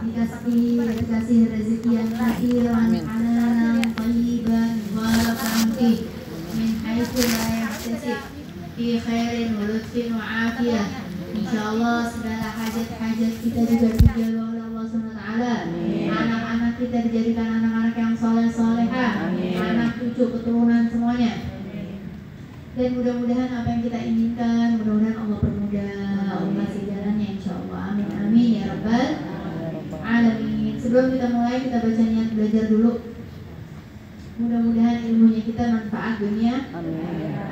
dikasih rezeki yang kathiran, halalan, thayyiban, mubarakan fih, min haitsu la yahtasib, fi khairin wa lutfin wa afiyah. Insyaallah segala hajat-hajat kita juga dijawab oleh Allah Subhanahu wa taala. Anak-anak kita dijadikan anak-anak yang saleh-salehah, anak cucu keturunan semuanya. Dan mudah-mudahan apa yang kita inginkan, mudah-mudahan Allah permudah, Allah kasih jalannya insyaallah. Amin amin ya rabbal alamin. Sebelum kita mulai, kita baca niat belajar dulu. Mudah-mudahan ilmunya kita manfaat dunia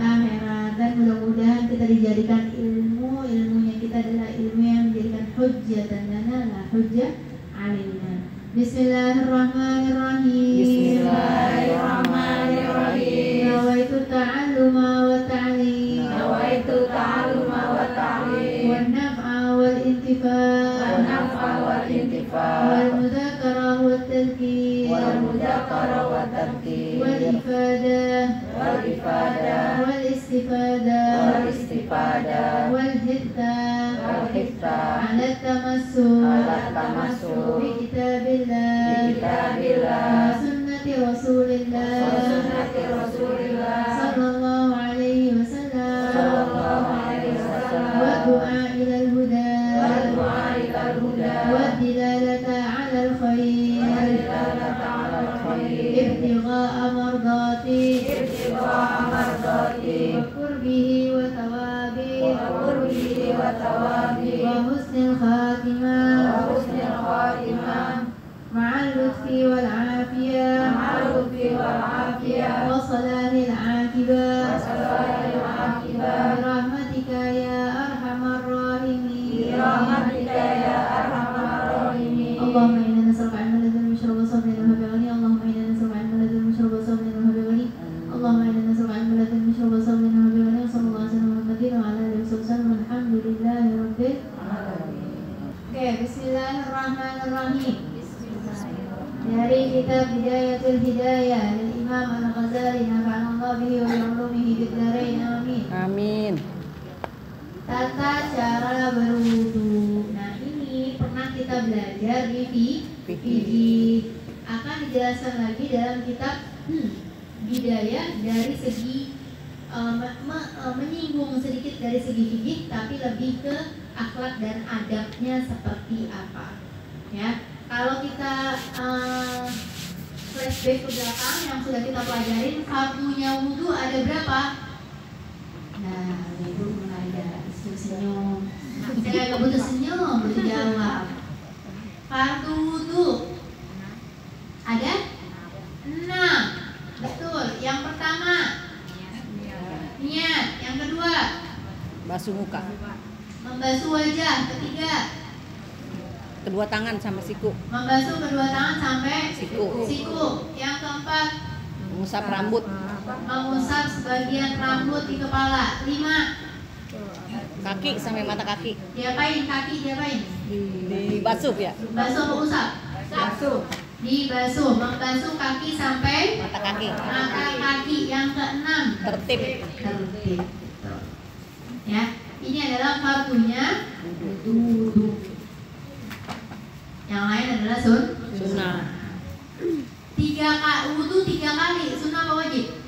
akhirat, dan mudah-mudahan kita dijadikan ilmunya kita adalah ilmu yang menjadikan hujjatan lana la hujjah alaina. Bismillahirrahmanirrahim. Bismillahirrahmanirrahim. Nawaitu ta'alluma wa ta'lim. Nawaitu ta'alluma wa ta'lim. Wan naf'a wal intifa'. Wan naf'a wal intifa'. Wal mudzakarah wat tadhkir. Wal mudzakarah wat tadhkir. Wal ifadah. Wal ifadah. Wal istifadah. Wal istifadah. Wal hitta. Wal hitta. Ala tamassuh. Ala tamassuh. Bi kitabillah. Bi kitabillah. Wa sunnati rasulillah. Wa sunnati rasulillah. Sallallahu alaihi wasallam. Sallallahu alaihi wasallam. Wa du'a ilal huda. Wa du'a ilal huda. Wa dilalata 'alal khair. Wa dilalata 'alal khair. Ibtigha'a mardati. Ibtigha'a mardati. Wa qurbihi wa thawabi. Wa qurbihi wa thawabi. Wa husnil khatimah. Wa husnil khatimah. Ma'al lutfi wal afiyah. Ma'al lutfi wal afiyah. Wa salahil aqibah. Wa salahil aqibah. Birahmatika ya arhamar rahimin. Birahmatika ya arhamar rahimin. Allahumma inna nas'aluka 'ilman la yashrabu wa sabran wa habi'ani. Allahumma inna nas'aluka 'ilman la yashrabu wa sabran wa habi'ani. Allahumma inna nas'aluka 'ilman la yashrabu wa sabran wa habi'ani. Sallallahu alaihi wa Muhammadin wa ala alihi wasallam. Alhamdulillahi rabbil alamin. Oke, bismillahirrahmanirrahim. Dari kitab Bidayatul Hidayah dari Imam Al-Ghazali, nafa'anallahu bihi wa bi 'ulumihi fid dharain. Amin. Amin. Tata cara berwudu. Nah, ini pernah kita belajar di fikih. Akan dijelaskan lagi dalam kitab Bidayah dari segi menyinggung sedikit dari segi fikih, tapi lebih ke akhlak dan adabnya seperti apa. Ya, kalau kita flashback ke belakang yang sudah kita pelajarin, fardunya wudu ada berapa? Nah, ibu mulai ada senyum. Saya nggak butuh senyum, butuh jawab. Fardu wudu ada 6. Betul. Yang pertama niat. Yang kedua Basuh muka. membasuh wajah. Ketiga Kedua tangan sama siku. membasuh kedua tangan sampai Siku. Yang keempat Mengusap rambut. mengusap sebagian rambut di kepala. 5 Kaki sampai mata kaki. diapain? Kaki diapain? Dibasuh ya. Basuh apa usap? Basuh. Dibasuh. Membasuh kaki sampai Mata kaki. mata kaki. Yang keenam Tertib. tertib. Ya, ini adalah fardunya wudu. Yang lain adalah Sunnah. 3 kali wudu 3 kali. Sunnah apa wajib?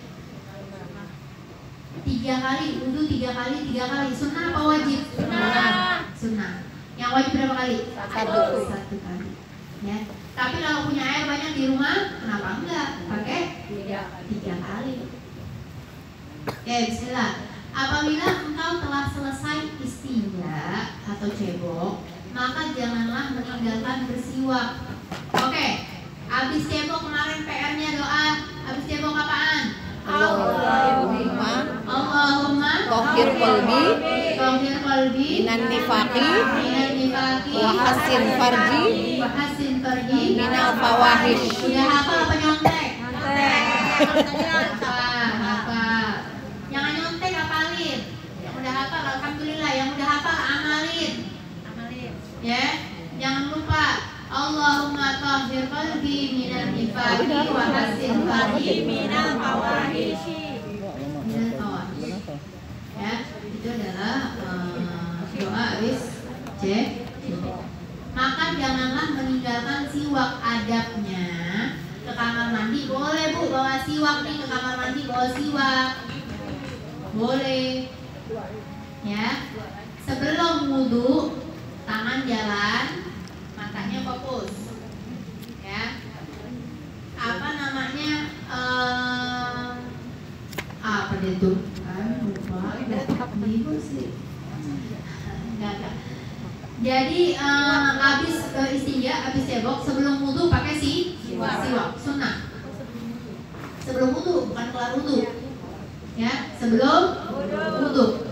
3 kali wudu 3 kali. Sunnah apa wajib? Sunnah. Yang wajib berapa kali? 1 kali. Ya. Tapi kalau punya air banyak di rumah, kenapa enggak pakai 3 kali? Oke, bismillah. Apabila engkau telah selesai istinja atau cebok, maka janganlah meninggalkan bersiwak. Oke, habis cebok kemarin PR-nya doa. Habis cebok apaan? Allahumma Tohir qalbi minan nifaqi wa hasin farji minal fawahish. Udah hafal apa nyontek? Hafal. Jangan nyontek, hafalin. Yang udah hafal alhamdulillah, yang udah hafal amalin. Ya, jangan lupa Allahumma tahhir qalbi minal nifaqi wa hasin farji minal fawahish. Ya, itu adalah doa habis cek. Maka janganlah meninggalkan siwak nih ke kamar mandi bawa siwak, boleh. Ya, sebelum wudhu tangan jalan, matanya fokus. Ya, apa namanya? Apa dia tuh? Lupa sih. Enggak. Jadi habis istinja, habis cebok, sebelum wudhu pakai siwak, sunnah. Sebelum wudhu, bukan kelar wudhu. Ya, sebelum wudhu.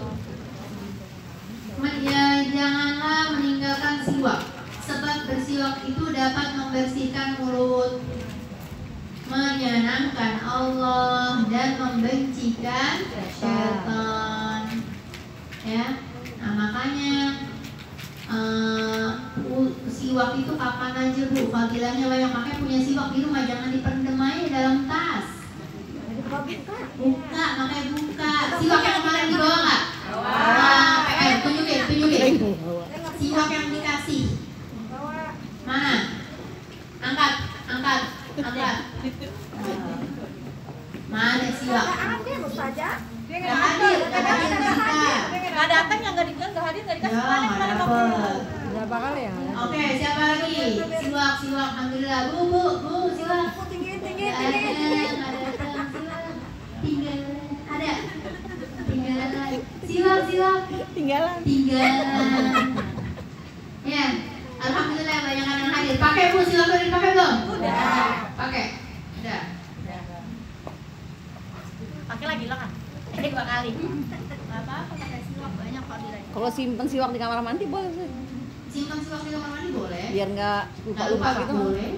Janganlah meninggalkan siwak, sebab bersiwak itu dapat membersihkan mulut, menyenangkan Allah dan membencikan syaitan. Ya, nah makanya siwak itu kapan aja Bu, fadilahnya banyak, makanya punya siwak di rumah jangan dipendem aja dalam tas. Buka, makanya buka. Siwak yang kemarin dibawa nggak? Tunjukin. Siwak yang dikasih. Mana? Angkat. Mana siwak? Nggak hadir kita. Nggak datang yang nggak hadir nggak dikasih Ya, nggak dapet. Berapa kali ya? Oke, siapa lagi? Siwak. Alhamdulillah. Bu, siwak. tinggi. Ada. Tinggalan. Siwak. Tinggalan. Ya, alhamdulillah banyak yang hadir. Pakai Bu, siwak udah dipakai belum? Udah. Pakai. Udah. Pakai lagi lah kan? 2 kali. Nggak apa-apa pakai siwak banyak fadilahnya. Kalau simpen siwak di kamar mandi boleh sih. Simpan siwak di kamar mandi boleh. Biar nggak lupa gitu.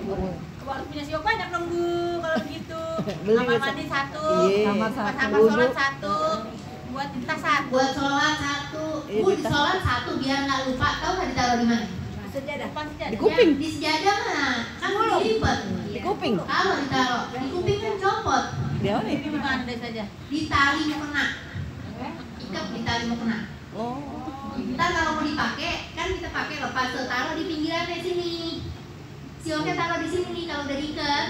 Boleh. Harus punya siwak banyak dong Bu, kalau begitu. Beli Kamar besok. mandi 1, Iya. kamar sholat 1, buat di tas 1. Buat sholat 1. Iya, Bu, di sholat 1 biar nggak lupa. Tahu nggak ditaruh di mana? Sejadah. Di kuping. Ya, di sejadah mah kan dilipet. Di kuping. Kalau ditaruh di kuping kan copot. Dia nih. Di mana saja? Di tali mukena. Ikat di tali mukena. Oh. Ntar kalau mau dipakai, kan kita pakai lepas, taruh di pinggirannya sini. Siwaknya taruh di sini nih kalau udah diikat.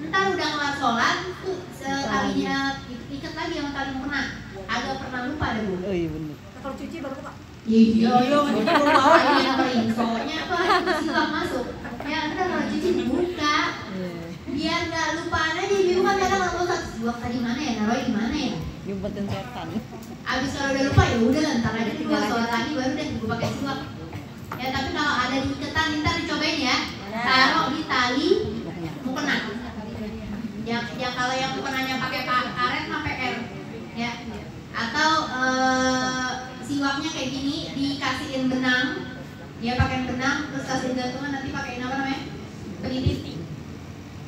Ntar udah kelar sholat, tuh talinya ikat lagi sama tali mukena. Agak pernah lupa deh Bu. Oh iya benar. Kalau cuci baru lupa. Iya, yang kering. Soalnya apa? Siwak masuk. Ya ntar kalau cuci dibuka, biar nggak lupaan aja. Ibu kan kadang kalau usah siwak tadi mana ya, naruh di mana ya? Nyumpetin setan. Abis kalau udah lupa ya udah, ntar aja tinggal sholat lagi baru deh gue pakai siwak. Ya tapi kalau ada di iketan ntar dicobain ya. Taruh di tali mukena. Yang kalau yang mukenanya pakai karet mah PR. Ya. Atau siwaknya kayak gini dikasihin benang. Dia pakai benang terus kasihin gantungan, nanti pakai apa namanya? Peniti.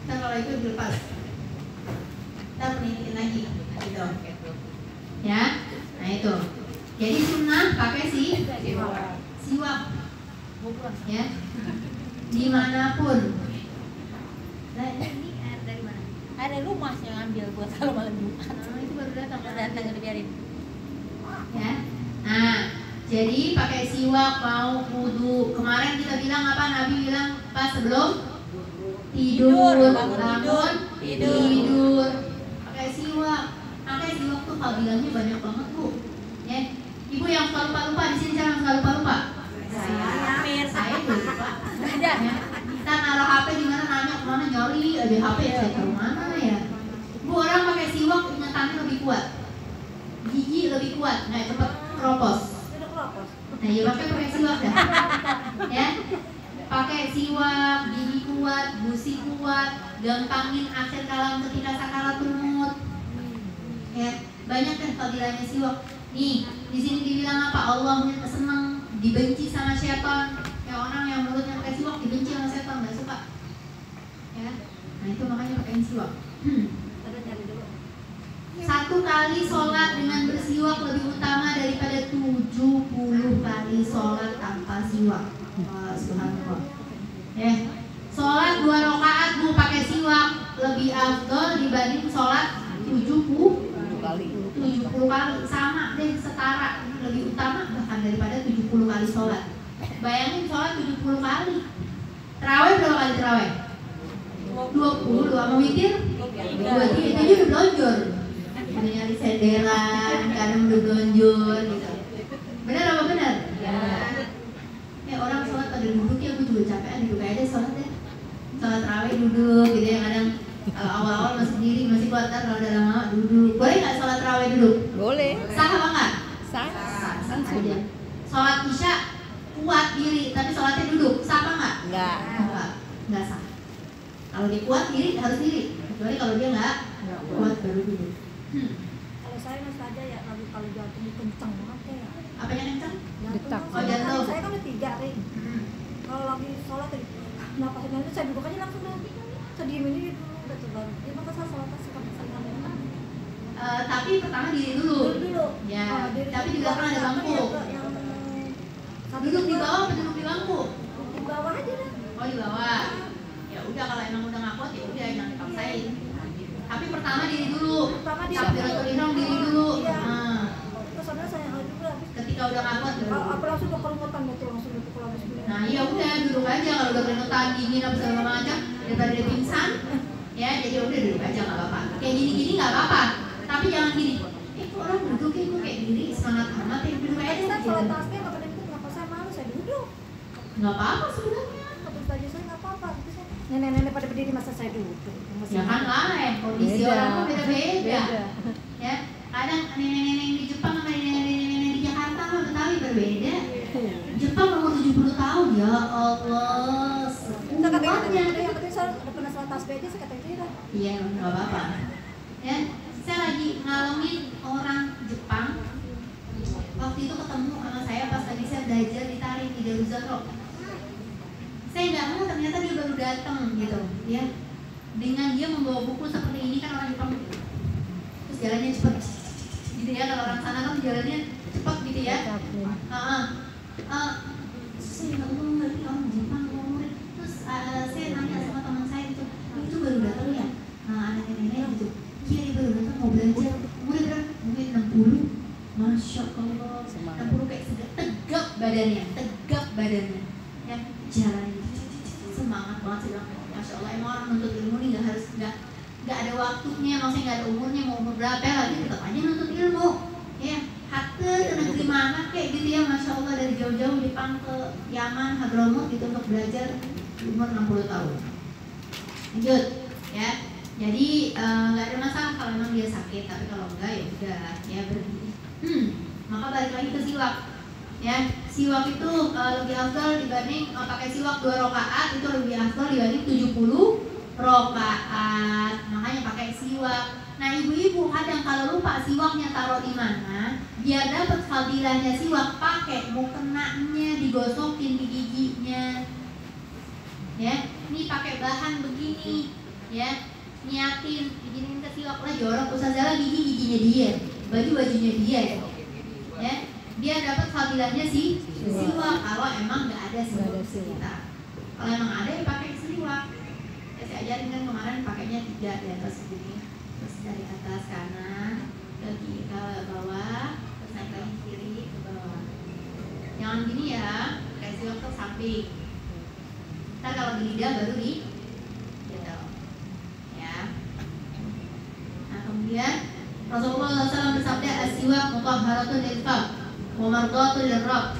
Ntar kalau itu dilepas. Ntar penitiin lagi gitu. Ya. Nah itu. Jadi sunnah pakai siwak. Ya. Dimanapun. Nah ini air dari mana? Air dari rumah yang ambil buat kalau malam Jumat. Itu baru datang. Datang dibiarin. Ya. Nah, jadi pakai siwak mau wudhu. Kemarin kita bilang apa? Nabi bilang pas sebelum tidur, bangun tidur. Pakai siwak. Pakai siwak tuh fadilahnya banyak banget Bu. Ya. Ibu yang suka lupa di sini jangan suka lupa. Saya lupa. Ada. Ya. Kita naruh HP di mana nanya kemana nyari ada HP ya saya taruh mana ya. Bu, orang pakai siwak ingatannya lebih kuat. Gigi lebih kuat, nggak cepet keropos. Nah, ya pakai siwak dah. Ya, pakai siwak, gigi kuat, gusi kuat, gampangin akhir kalam ketika sakaratul maut. Ya, banyak kan fadilahnya siwak. Nih, di sini dibilang apa? Allahnya senang, dibenci sama syaitan. Ya orang yang mulutnya pakai siwak dibenci sama syaitan, nggak suka. Ya, nah itu makanya pakai siwak. Satu kali sholat dengan bersiwak lebih utama daripada 70 kali sholat tanpa siwak. Subhanallah. Ya, sholat 2 rakaat Bu pakai siwak lebih afdol dibanding sholat 70 kali. Sama deh, setara, lebih utama bahkan daripada 70 kali sholat. Bayangin sholat 70 kali. Terawih berapa kali terawih? 20, sama witir? 20. Buat dia itu udah blonjor. Udah nyari senderan, kadang udah blonjor gitu. Benar apa benar? Ya. Orang sholat pada duduk ya, gue juga capek duduk aja deh sholat deh. Sholat raweh duduk gitu ya, kadang awal-awal masih diri, masih kuat kan kalau udah lama duduk. Boleh nggak sholat raweh duduk? Boleh. Sah apa enggak? Sah. Sah aja. Sholat isya kuat diri, tapi sholatnya duduk, sah apa enggak? Enggak sah. Kalau dia kuat diri harus diri, kecuali kalau dia enggak kuat baru duduk. Kalau saya mas aja ya, kalau jantung kenceng banget ya. Apanya kenceng? Detak. Oh, jantung. Saya kan udah 3 ring. Kalau lagi sholat tadi, napasnya itu saya duduk aja langsung dah. Saya diem ini dulu, udah tuh baru. Ya maka saya sholat pasti pakai salingan. Tapi pertama diri dulu. Dulu. Ya. Tapi di belakang ada bangku. Duduk di bawah atau duduk di bangku? Di bawah aja dah. Oh di bawah. Ya udah kalau emang udah nggak kuat ya udah jangan dipaksain. Tapi pertama diri dulu. Takbiratul ihram diri dulu. Iya. Terus ada saya juga. Ketika udah nggak kuat baru. Apa langsung ke keringetan gitu, langsung ke pulau habis. Nah iya udah duduk aja, kalau udah keringetan dingin apa segala macam daripada dia pingsan. Ya jadi udah duduk aja nggak apa-apa. Kayak gini-gini nggak apa-apa. Tapi jangan gini. Kok orang duduk kok kayak gini semangat amat ya duduk aja. Saya sholat tasbih apa tadi itu kenapa saya malu saya duduk. Nggak apa-apa sebenarnya. Kata tadi saya nggak apa-apa. Nenek-nenek pada berdiri masa saya duduk. Ya kan lain, kondisi Beda. orang tuh beda-beda. Beda. Ya, kadang nenek-nenek di Jepang sama nenek-nenek di Jakarta mah Betawi berbeda. Jepang umur 70 tahun, ya Allah. Saya kata Umatnya. yang penting saya udah pernah sholat tasbih aja saya kata itu dah. Iya, nggak apa-apa. Ya, saya lagi ngalamin orang Jepang. Waktu itu ketemu sama saya pas lagi saya belajar di Tarim di Daruzakro. Saya nggak mau ternyata dia baru datang gitu, ya. Dengan dia membawa buku seperti ini kan orang Jepang gitu. Terus jalannya cepat gitu ya, kalau orang sana kan jalannya cepat gitu ya. Saya nggak mau ngerti orang Jepang ngomongin. Terus saya nanya sama teman saya gitu, itu baru datang ya, anak nenek gitu. Iya dia baru datang mau belajar. Umurnya berapa? Mungkin 60. Masya Allah. 60 kayak sudah tegap badannya. Ya jalan semangat banget sih bilang. Masya Allah, emang orang nuntut ilmu nih nggak ada waktunya, maksudnya nggak ada umurnya, mau umur berapa lagi tetap aja nuntut ilmu, ya. Hatta ke negeri mana kayak gitu ya, Masya Allah, dari jauh-jauh Jepang ke Yaman, Hadramut gitu untuk belajar umur 60 tahun. Lanjut, ya. Jadi nggak ada masalah kalau memang dia sakit, tapi kalau enggak ya udah, ya berdiri. Maka balik lagi ke siwak. Ya, siwak itu lebih afdal dibanding pakai siwak 2 rakaat, itu lebih afdal dibanding 70 rakaat. Makanya pakai siwak. Nah, ibu-ibu kadang kalau lupa siwaknya taruh di mana, biar dapat fadilahnya siwak, pakai mukenanya digosokin di giginya. Ya, ini pakai bahan begini, ya. Niatin diginiin ke siwak lah, jorok ustazah giginya dia, baju-bajunya dia ya. Biar dapat fadilahnya siwak. Kalau emang nggak ada siwak kita, kalau emang ada ya pakai siwak. Ya, saya ajarin kan kemarin pakainya 3 di atas begini, terus dari atas kanan ke kiri ke bawah, terus naik lagi kiri ke bawah. Jangan gini ya, pakai siwak ke samping. Ntar kalau di lidah baru di gitu ya. Nah kemudian Rasulullah SAW bersabda, as-siwak mutahharatun lil-fam wa mardatun lirrab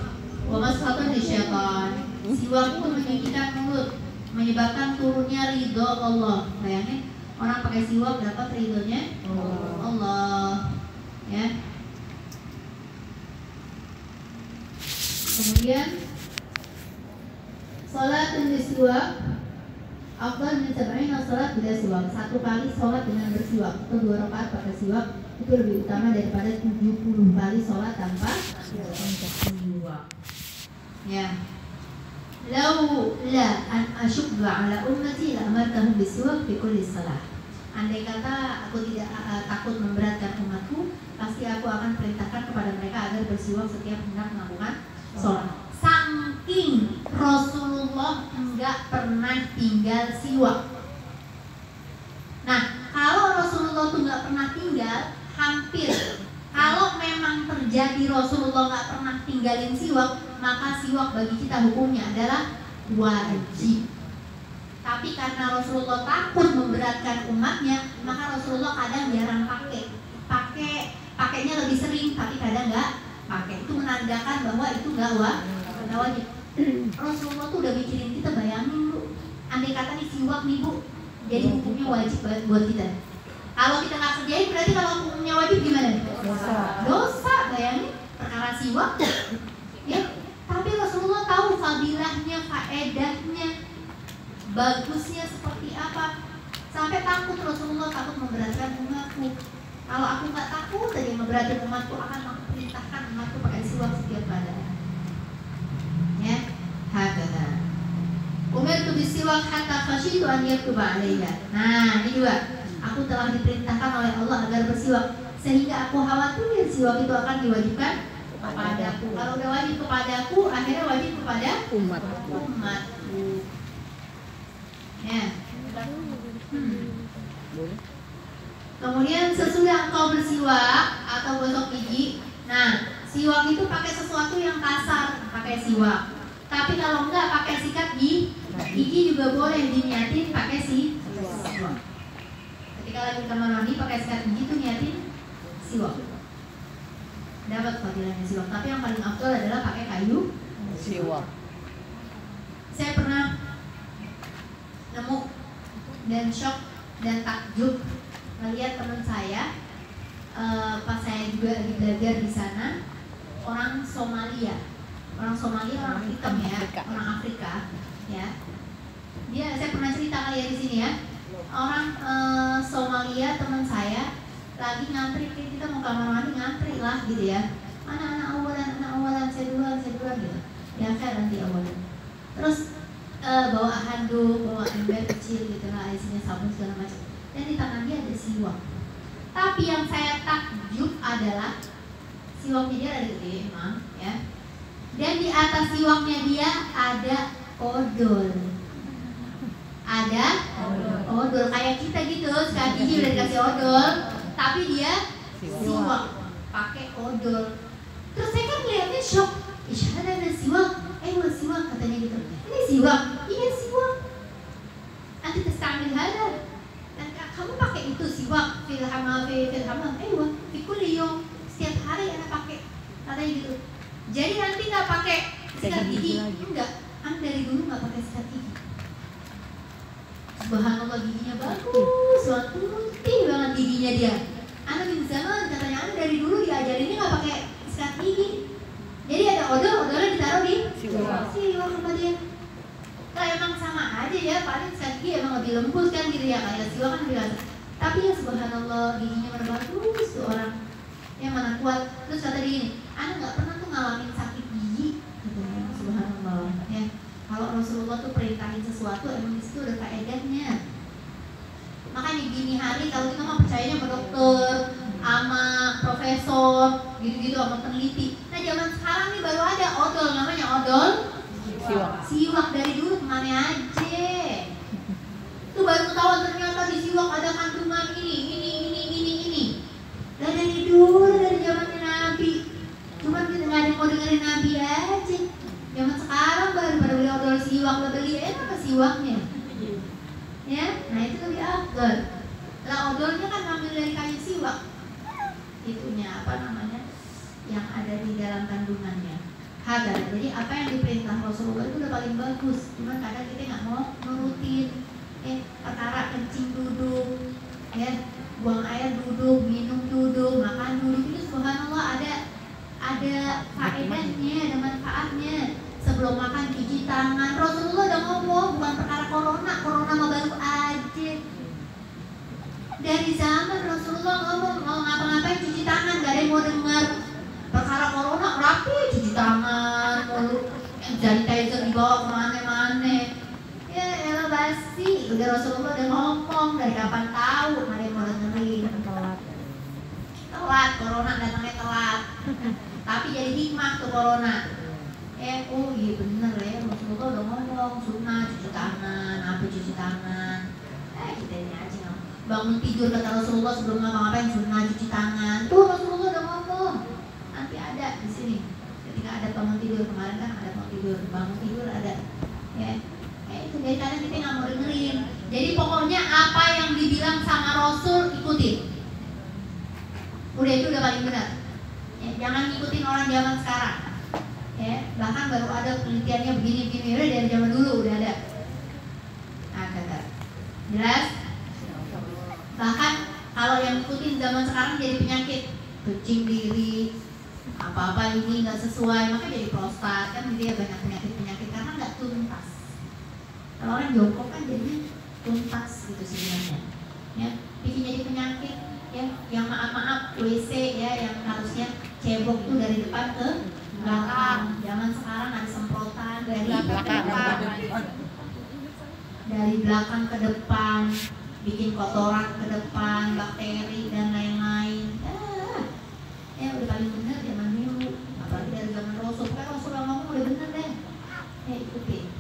wa mashatun lisyaitan. Siwak itu menyucikan mulut, menyebabkan turunnya ridho Allah. Bayangin orang pakai siwak dapat ridhonya Allah. Ya. Kemudian salatun bisiwak afdal min 70 salat bila siwak. 1 kali salat dengan bersiwak atau 2 rakaat pakai siwak itu lebih utama daripada 70 kali salat tanpa siwak. Ya. Lau la an asyqa ala ummati la amartahum bisiwak fi kulli salah. Andai kata aku tidak takut memberatkan umatku, pasti aku akan perintahkan kepada mereka agar bersiwak setiap hendak melakukan sholat. Saking Rasulullah enggak pernah tinggal siwak. Nah, kalau Rasulullah tuh enggak pernah tinggal, hampir. Kalau memang terjadi Rasulullah enggak pernah tinggalin siwak, maka siwak bagi kita hukumnya adalah wajib. Tapi Tapi karena Rasulullah takut memberatkan umatnya, maka Rasulullah kadang jarang pakainya lebih sering, tapi kadang nggak pakai. Itu menandakan bahwa itu nggak wajib. Rasulullah tuh udah mikirin kita, bayangin Bu, andai kata nih siwak nih Bu, jadi hukumnya wajib buat kita. Kalau kita nggak kerjain, berarti kalau hukumnya wajib gimana? Dosa, bayangin perkara siwak. Ya, tapi Rasulullah tahu fadilahnya, faedahnya, bagusnya seperti apa. Sampai takut, Rasulullah takut memberatkan umatku. Kalau aku nggak takut tadi memberatkan umatku, akan aku perintahkan umatku pakai siwak setiap badan. Ya, hakata. Umirtu bisiwak hatta khasyitu an yaktuba alayya. Nah, ini juga. Aku telah diperintahkan oleh Allah agar bersiwak, sehingga aku khawatir siwak itu akan diwajibkan kepadaku. Kalau udah wajib kepadaku, akhirnya wajib kepada umatku. Ya. Kemudian sesudah engkau bersiwak atau gosok gigi, nah siwak itu pakai sesuatu yang kasar, pakai siwak. Tapi kalau enggak pakai sikat gigi juga boleh diniatin pakai siwak. Ketika lagi kamar mandi pakai sikat gigi itu niatin siwak, dapat fadilahnya siwak. Tapi yang paling afdal adalah pakai kayu siwak. Saya pernah nemu dan shock dan takjub melihat teman saya, pas saya juga lagi belajar di sana, orang Somalia, orang hitam ya, orang Afrika, ya. Saya pernah cerita kali ya di sini ya. Orang Somalia teman saya lagi ngantri, kita mau kamar mandi ngantri lah gitu ya. Anak awalan, saya duluan gitu. Ya saya nanti awalan. Terus bawa handuk, bawa ember kecil gitu lah, isinya sabun segala macam. Dan di tangan dia ada siwak. Tapi yang saya takjub adalah siwaknya dia ada gede emang ya. Dan di atas siwaknya dia ada odol. Ada odol kayak kita gitu, sekali gigi udah dikasih odol, tapi dia siwak pakai odol. Terus saya kan melihatnya shock. Ada siwak, siwak katanya gitu. Ini siwak, iya siwak. Nanti testamil hada. Dan kamu pakai itu siwak, filhamah, fikul liyong. Setiap hari anak pakai, katanya gitu. Jadi nanti nggak pakai sikat gigi, enggak. Anak dari dulu nggak pakai sikat gigi. Subhanallah, giginya bagus, putih banget giginya dia. Anak bin zaman katanya anak dari dulu diajarinnya nggak pakai sikat gigi. Jadi ada odolnya ditaruh di siwak sama dia. Nah emang sama aja ya, paling sikat gigi emang lebih lembut kan gitu ya, kayak siwak kan lebih lembut. Tapi ya subhanallah, giginya mana bagus tuh orang. Ya mana kuat. Terus kata dia gini, anak nggak pernah tuh ngalamin sakit gigi gitu ya, subhanallah ya. Kalau Rasulullah tuh perintahin sesuatu, emang disitu ada faedahnya. Makanya gini hari kalau kita mah percayanya sama dokter, sama profesor, gitu-gitu sama peneliti. Nah zaman sekarang nih baru ada odol, namanya odol siwak dari dulu kemana aja. Tuh baru ketahuan ternyata di siwak ada kandungan ini. Nah dari dulu, dari zamannya Nabi. Cuman kita nggak ada yang mau dengerin Nabi aja. Zaman sekarang baru pada beli odol siwak, udah beli apa siwaknya? Ya, nah itu lebih afdal. Lah odolnya kan ngambil dari kayu siwak. Itunya apa namanya? Yang ada di dalam kandungannya. Hadar. Jadi apa yang diperintah Rasulullah itu udah paling bagus. Cuman kadang kita nggak mau nurutin. Perkara kencing duduk, ya, buang air duduk, minum duduk, makan duduk, itu subhanallah ada faedahnya, ada manfaatnya. Sebelum makan cuci tangan, Rasulullah udah ngomong, bukan perkara corona mah baru aja. Dari zaman Rasulullah ngomong mau ngapa-ngapain cuci tangan, gak ada yang mau dengar. Perkara corona rapi cuci tangan, mulu sanitizer dibawa kemana-mana. Ya elah basi, udah Rasulullah udah ngomong, dari kapan tahu, gak ada yang mau dengerin. Telat, corona datangnya telat. Tapi jadi hikmah tuh corona. Oh iya bener ya, Rasulullah udah ngomong sunnah cuci tangan, apa cuci tangan. Kita ini aja ngomong. Bangun tidur kata Rasulullah sebelum ngapa-ngapain sunnah cuci tangan. Tuh Rasulullah udah ngomong. Nanti ada di sini. Ketika ada bangun tidur, kemarin kan ada bangun tidur ada. Ya, itu dari kadang kita nggak mau dengerin. Udah itu udah paling benar. Ya, jangan ngikutin orang zaman sekarang. Ya, bahkan baru ada penelitiannya begini-begini, udah dari zaman dulu udah ada. Nah, kata. Jelas? Bahkan kalau yang ngikutin zaman sekarang jadi penyakit, kucing diri, apa-apa ini nggak sesuai, maka jadi prostat kan, gitu ya, banyak penyakit-penyakit karena nggak tuntas. Kalau orang jongkok kan jadinya tuntas gitu sebenarnya. Ya, bikin jadi penyakit ya, yang maaf-maaf WC ya, yang harusnya cebok tuh dari depan ke belakang. Zaman sekarang ada semprotan dari belakang ke depan, bikin kotoran ke depan, bakteri dan lain-lain. Ya udah paling benar zaman dulu, apalagi dari zaman Rasul. Kan Rasul ngomong udah bener deh. Ya ikutin.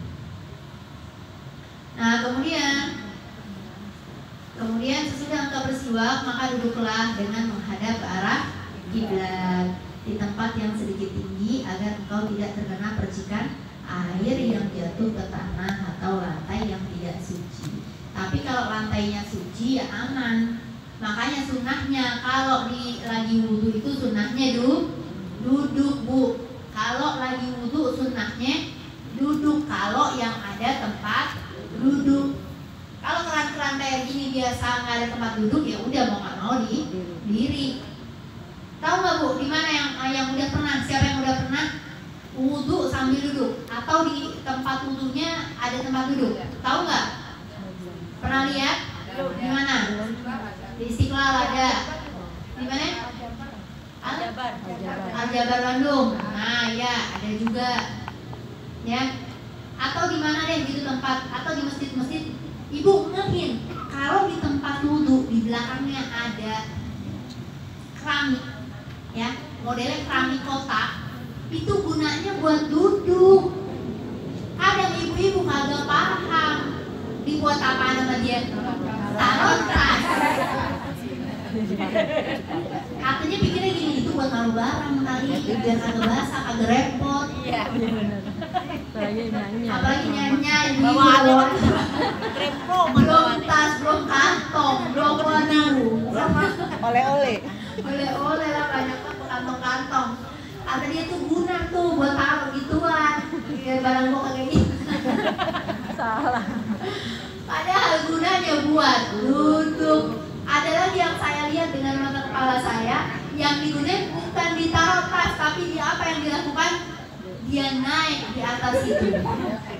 Nah kemudian sesudah engkau bersiwak, maka duduklah dengan menghadap ke arah kiblat di tempat yang sedikit tinggi agar engkau tidak terkena percikan air yang jatuh ke tanah atau lantai yang tidak suci. Tapi kalau lantainya suci ya aman. Makanya sunnahnya kalau lagi wudhu itu sunnahnya duduk bu. Kalau lagi wudhu sunnahnya duduk. Kalau yang ada tempat duduk. Kalau keran-keran kayak gini biasa nggak ada tempat duduk ya udah mau nggak mau di diri. Tahu nggak bu? Di mana yang udah pernah? Siapa yang udah pernah wudhu sambil duduk? Atau di tempat wudhunya ada tempat duduk? Tahu nggak? Pernah lihat? Di mana? Di Istiqlal ada. Di mana? Al-Jabar Bandung. Nah ya ada juga. Ya. Atau di mana deh gitu tempat? Atau di masjid-masjid. Ibu ngehin kalau di tempat wudhu di belakangnya ada keramik, ya modelnya keramik kotak, itu gunanya buat duduk. Kadang ibu-ibu kagak paham dibuat apa nama dia, taruh tas. Katanya pikirnya gini, itu buat naruh barang kali, biar kagak basah, kagak repot. Iya benar. Apalagi nyanyi bawa belum tas, belum kantong, belum oleh-oleh lah, banyak tuh kantong-kantong. Kata dia tuh guna tuh buat taruh gituan, biar barang gua kagak gitu. Salah. Padahal gunanya buat duduk. Ada lagi yang saya lihat dengan mata kepala saya, yang digunakan bukan ditaruh tas, tapi dia apa yang dilakukan? Dia naik di atas itu.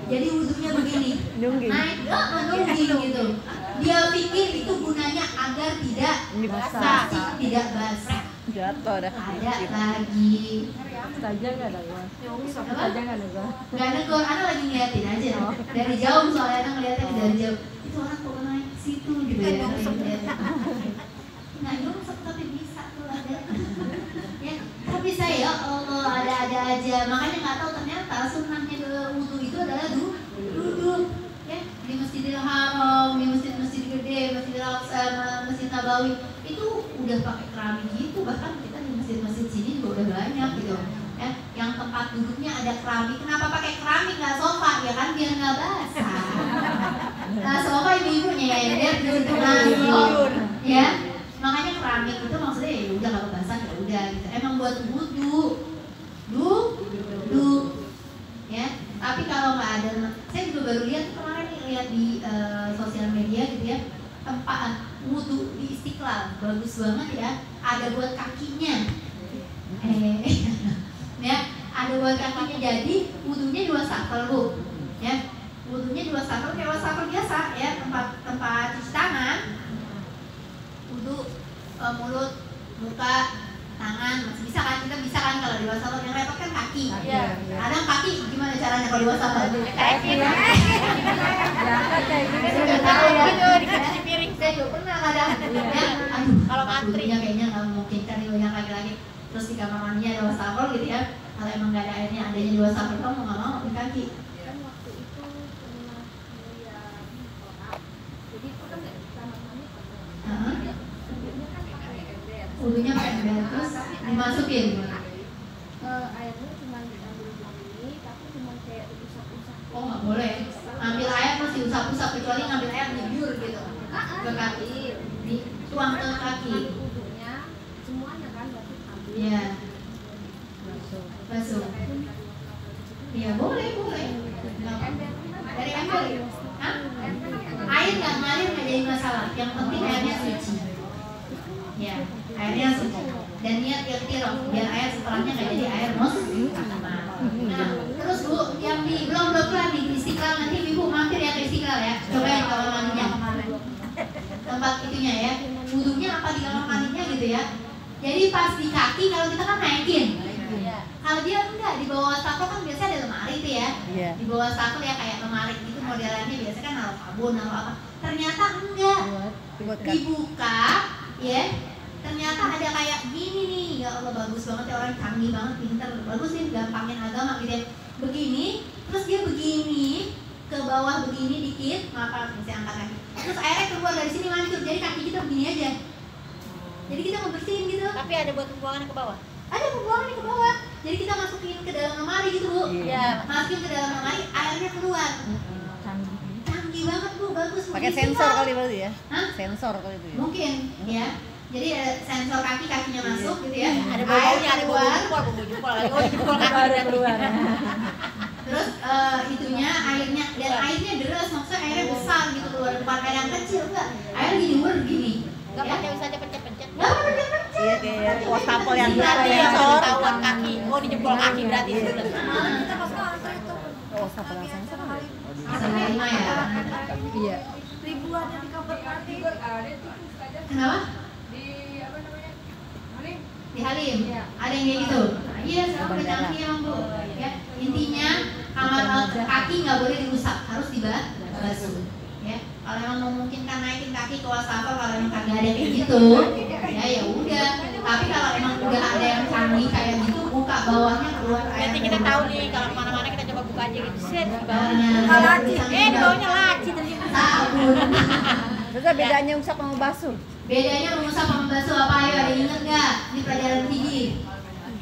Jadi wudhunya begini, naik menungging gitu. Dia pikir itu gunanya agar tidak basah, tidak basah. Jatuh dah. Ada lagi. Saja nggak ada gua. Saja nggak ada gua. Nggak negor, anak lagi ngeliatin aja. Dari jauh soalnya anak ngeliatin dari jauh. Itu orang kok naik ke situ gitu ya. Nah nyungsep tapi bisa tuh ada. Ya, tapi saya Allah ada aja. Makanya nggak tahu ternyata sunnahnya wudhu itu adalah duduk. Ya di Masjidil Haram, di masjid-masjid gede, Masjidil Aqsa, Masjid Nabawi itu udah pakai keramik gitu. Bahkan kita di masjid-masjid sini juga udah banyak gitu. Ya, yang tempat duduknya ada keramik. Kenapa pakai keramik nggak sofa? Ya kan biar nggak basah. Nah sofa ibu-ibunya ya biar duduk langsung. Ya. Makanya keramik itu maksudnya ya udah kalau basah ya udah gitu. Emang buat wudhu, duduk, ya. Tapi kalau nggak ada, saya juga baru lihat kemarin lihat di sosial media gitu ya, tempat wudhu di Istiqlal bagus banget ya. Ada buat kakinya, ya. Ada buat kakinya. Jadi wudhunya di wastafel bu, ya. Wudhunya di wastafel kayak wastafel biasa ya, tempat cuci tangan. Wudhu, mulut, muka, tangan, masih bisa kan? Kita bisa kan kalau di wastafel, yang repot kan kaki. Kadang kaki gimana caranya kalau di wastafel? Kayak gini. Saya tahu ya. Dikasih piring. Saya juga pernah kadang. Ya, aduh. Kalau antrinya kayaknya nggak memungkinkan nih banyak laki-laki. Terus di kamar mandinya ada wastafel gitu ya. Kalau emang nggak ada airnya, adanya di wastafel, kamu nggak mau di kaki. Wudhunya pakai ember terus dimasukin. Airnya cuma diambil begini, tapi cuma kayak usap-usap. Oh nggak boleh. Ambil air masih usap-usap, kecuali ngambil air nyebur gitu ke kaki, dituang ke kaki. Wudhunya semuanya kan berarti ambil. Iya. Basuh. Iya boleh. Dari ember. Hah? Air nggak ngalir nggak jadi masalah. Yang penting airnya suci. Ya, airnya suci. Dan niat ikhtiraf biar air setelahnya nggak jadi air Nah, terus Bu, yang di belum kelar di Istiqlal nanti Ibu mampir ya ke Istiqlal ya. Coba yang kamar mandinya. Tempat itunya ya. Wudhunya apa di kamar mandinya gitu ya. Jadi pas di kaki kalau kita kan naikin. Kalau dia enggak di bawah wastafel kan biasanya ada lemari itu ya. Di bawah wastafel ya kayak lemari gitu modelannya biasanya kan naruh sabun naruh apa. Ternyata enggak. Dibuka ya. Ternyata ada kayak gini nih. Ya Allah bagus banget ya orang canggih banget pintar. Bagus nih gampangin agama gitu ya. Begini, terus dia begini ke bawah begini dikit, maaf saya angkat kaki. Terus airnya keluar dari sini mancur. Jadi kaki kita begini aja. Jadi kita ngebersihin gitu. Tapi ada buat pembuangan ke bawah. Ada pembuangan ke bawah. Jadi kita masukin ke dalam lemari gitu Bu. Iya. Masukin ke dalam lemari, airnya keluar. Canggih banget Bu, bagus. Pakai sensor kali berarti ya? Hah? Sensor kali itu ya? Mungkin ya. Jadi ada sensor kakinya masuk gitu ya. Ada bau-baunya, ada bau jempol lagi. Oh, jempol kaki Ada keluar. Terus itunya airnya dan airnya deras, maksudnya airnya besar gitu keluar, bukan air yang kecil enggak. Air gini. Enggak pakai bisa pencet-pencet. Enggak pencet. Iya kayak wastafel yang sensor tahuan kaki. Oh, di jempol kaki berarti itu. Kita masuk langsung itu. wastafel yang sensor. Sama lima ya. Iya. Ribuan yang di kamar mandi. Kenapa? Di Halim. Ada yang kayak gitu. Iya, sama canggih emang Bu. Ya, intinya kamar kaki nggak boleh diusap, harus dibasuh. Ya, kalau emang memungkinkan naikin kaki ke wastafel, kalau emang kagak ada kayak gitu, ya udah. Tapi kalau emang udah ada yang canggih kayak gitu, buka bawahnya keluar air. Nanti kita tahu nih kalau kemana-mana kita coba buka aja gitu. Set di bawahnya. Laci. Di bawahnya laci ternyata. Sabun. Terus bedanya usap sama basuh? Bedanya mengusap sama basuh apa ayo? Ada yang inget nggak di pelajaran tinggi?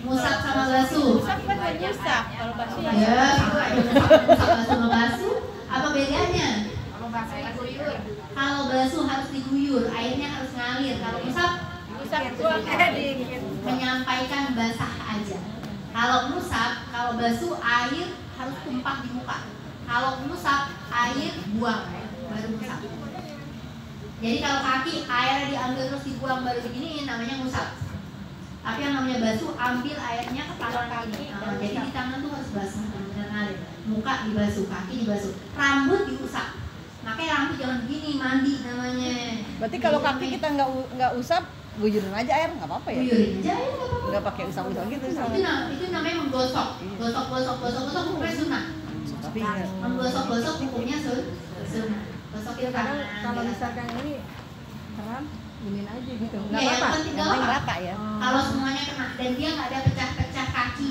Musap sama basuh. Usap kan buat nyusap. Kalau basuh ya. Ya, sama aja musap sama basuh. Apa bedanya? Kalau basuh harus diguyur, airnya harus ngalir. Kalau musap menyampaikan basah aja. Kalau musap, kalau basuh air harus tumpah di muka. Kalau musap air buang baru musap. Jadi kalau kaki airnya diambil terus dibuang baru beginiin namanya musap. Tapi yang namanya basuh ambil airnya ke tangan kaki. Jadi di tangan tuh harus basah benar ngalir. Muka dibasuh, kaki dibasuh, rambut diusap. Makanya rambut jangan begini mandi namanya. Berarti kalau kaki kita nggak usap, guyurin aja air nggak apa-apa ya? Guyurin aja air nggak apa-apa. Nggak pakai usap-usap gitu misalnya. Itu namanya menggosok. Gosok hukumnya sunnah. Tapi Menggosok hukumnya sunnah. Gosokin Kadang tangan. kalau misalkan ini keran, giniin aja gitu. Nggak Iya, apa-apa. yang penting yang nggak penting apa-apa. rata ya. Kalau semuanya kena dan dia nggak ada pecah-pecah kaki.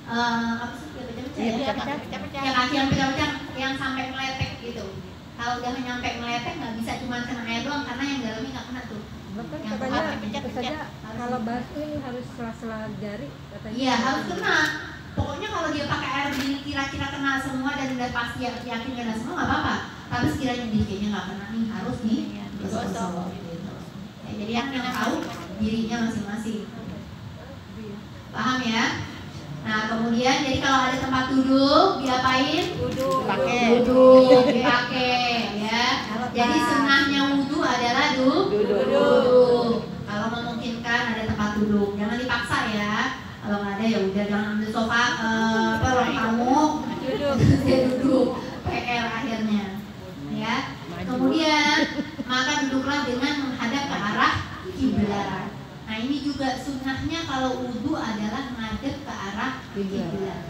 Apa sih dia pecah-pecah Iya, ya? pecah-pecah. Ya kaki yang pecah-pecah yang sampai meletek gitu. Kalau udah nyampe meletek nggak bisa cuma kena air doang karena yang dalamnya nggak kena tuh. Bahkan Yang katanya pencet-pencet. itu saja kalau basuh ini harus sela-sela jari katanya. Iya harus kena. Pokoknya kalau dia pakai air begini kira-kira kena semua dan udah pasti yakin kena semua nggak apa-apa. Tapi sekiranya dirinya nggak kena nih harus nih gosok gitu. Ya, jadi yang tahu dirinya masing-masing. Paham ya? Nah kemudian jadi kalau ada tempat duduk diapain? Duduk dipakai ya. Jadi sunnahnya wudhu adalah duduk. Kalau memungkinkan ada tempat duduk, jangan dipaksa ya. Kalau nggak ada ya udah jangan ambil sofa ruang tamu duduk PR akhirnya ya. Kemudian maka duduklah dengan menghadap ke arah kiblat. Nah ini juga sunnahnya kalau wudhu adalah menghadap ke arah kiblat.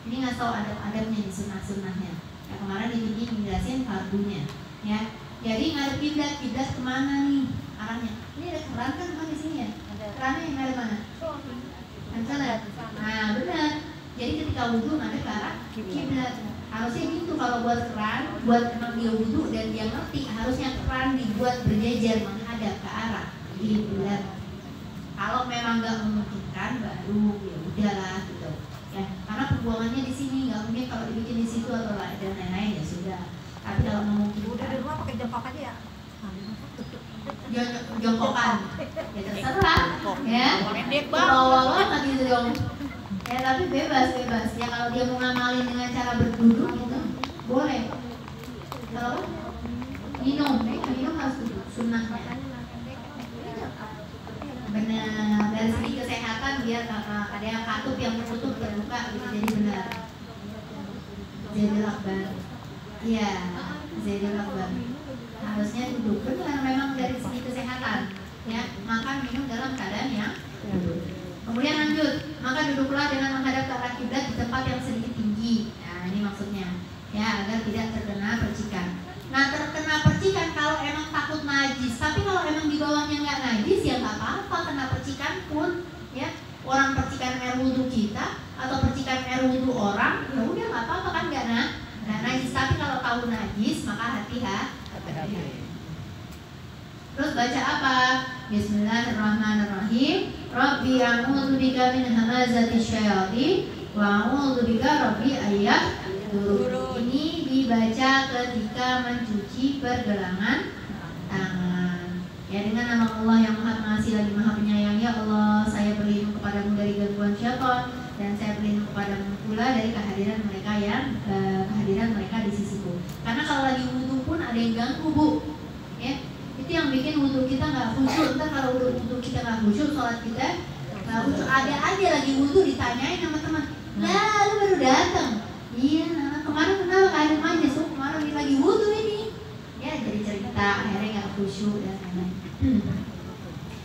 Ini nggak tahu adab-adabnya di sunnah-sunnahnya. Ya kemarin ini dijelasin fardunya ya. Jadi ngadep kiblat kemana nih arahnya? Ini ada keran kan di sini ya? Kerannya yang ada mana? Kan sana. Nah benar. Jadi ketika wudhu ngadep ke arah kiblat. Harusnya gitu kalau buat keran, buat emang dia wudhu dan dia ngerti harusnya keran dibuat berjejer menghadap ke arah kiblat. Kalau memang nggak memungkinkan baru ya udahlah gitu. Ya, karena pembuangannya di sini nggak mungkin kalau dibikin di situ atau dan lain-lain ya sudah. Tapi kalau memungkinkan Udah di rumah pakai jongkok aja ya. jongkokan, ya Ya terserah, ya. Bawa banget gitu dong. Ya tapi bebas. Ya kalau dia mau ngamalin dengan cara berduduk gitu, boleh. Kalau minum harus duduk, sunnahnya. Benar, dari segi kesehatan biar ada yang katup yang tertutup terbuka gitu, jadi benar. Zaidul Akbar. Iya, Zaidul Akbar. Harusnya duduk, benar memang dari segi kesehatan. Ya, makan minum dalam keadaan yang duduk. Kemudian lanjut, maka duduklah dengan menghadap ke arah kiblat di tempat yang sedikit tinggi. Nah, ini maksudnya, ya agar tidak terkena percikan. Nah, terkena percikan kalau emang takut najis, tapi kalau emang di bawahnya nggak najis ya nggak apa-apa, kena percikan pun, ya orang percikan air wudhu kita atau percikan air wudhu orang, ya udah nggak apa-apa kan nggak najis. Tapi kalau tahu najis maka hati-hati. Terus baca apa? Bismillahirrahmanirrahim. Rabbi a'udzu bika min hamazati syayatin wa a'udzu bika rabbi ayyadurun. Ini dibaca ketika mencuci pergelangan tangan. Ya, dengan nama Allah yang Maha Pengasih lagi Maha Penyayang. Ya Allah, saya berlindung kepadamu dari gangguan syaitan dan saya berlindung kepadamu pula dari kehadiran mereka di sisiku. Karena kalau lagi wudhu pun ada yang ganggu, Bu. Ya, itu yang bikin wudhu kita nggak khusyuk. Ntar kalau wudhu kita nggak khusyuk, sholat kita nggak khusyuk. Ada aja lagi wudhu ditanyain sama teman, lah lu baru datang. Iya, kemarin kenapa keadaan manis? Kemarin lagi wudhu ini. Ya, jadi cerita akhirnya nggak khusyuk dan lain-lain.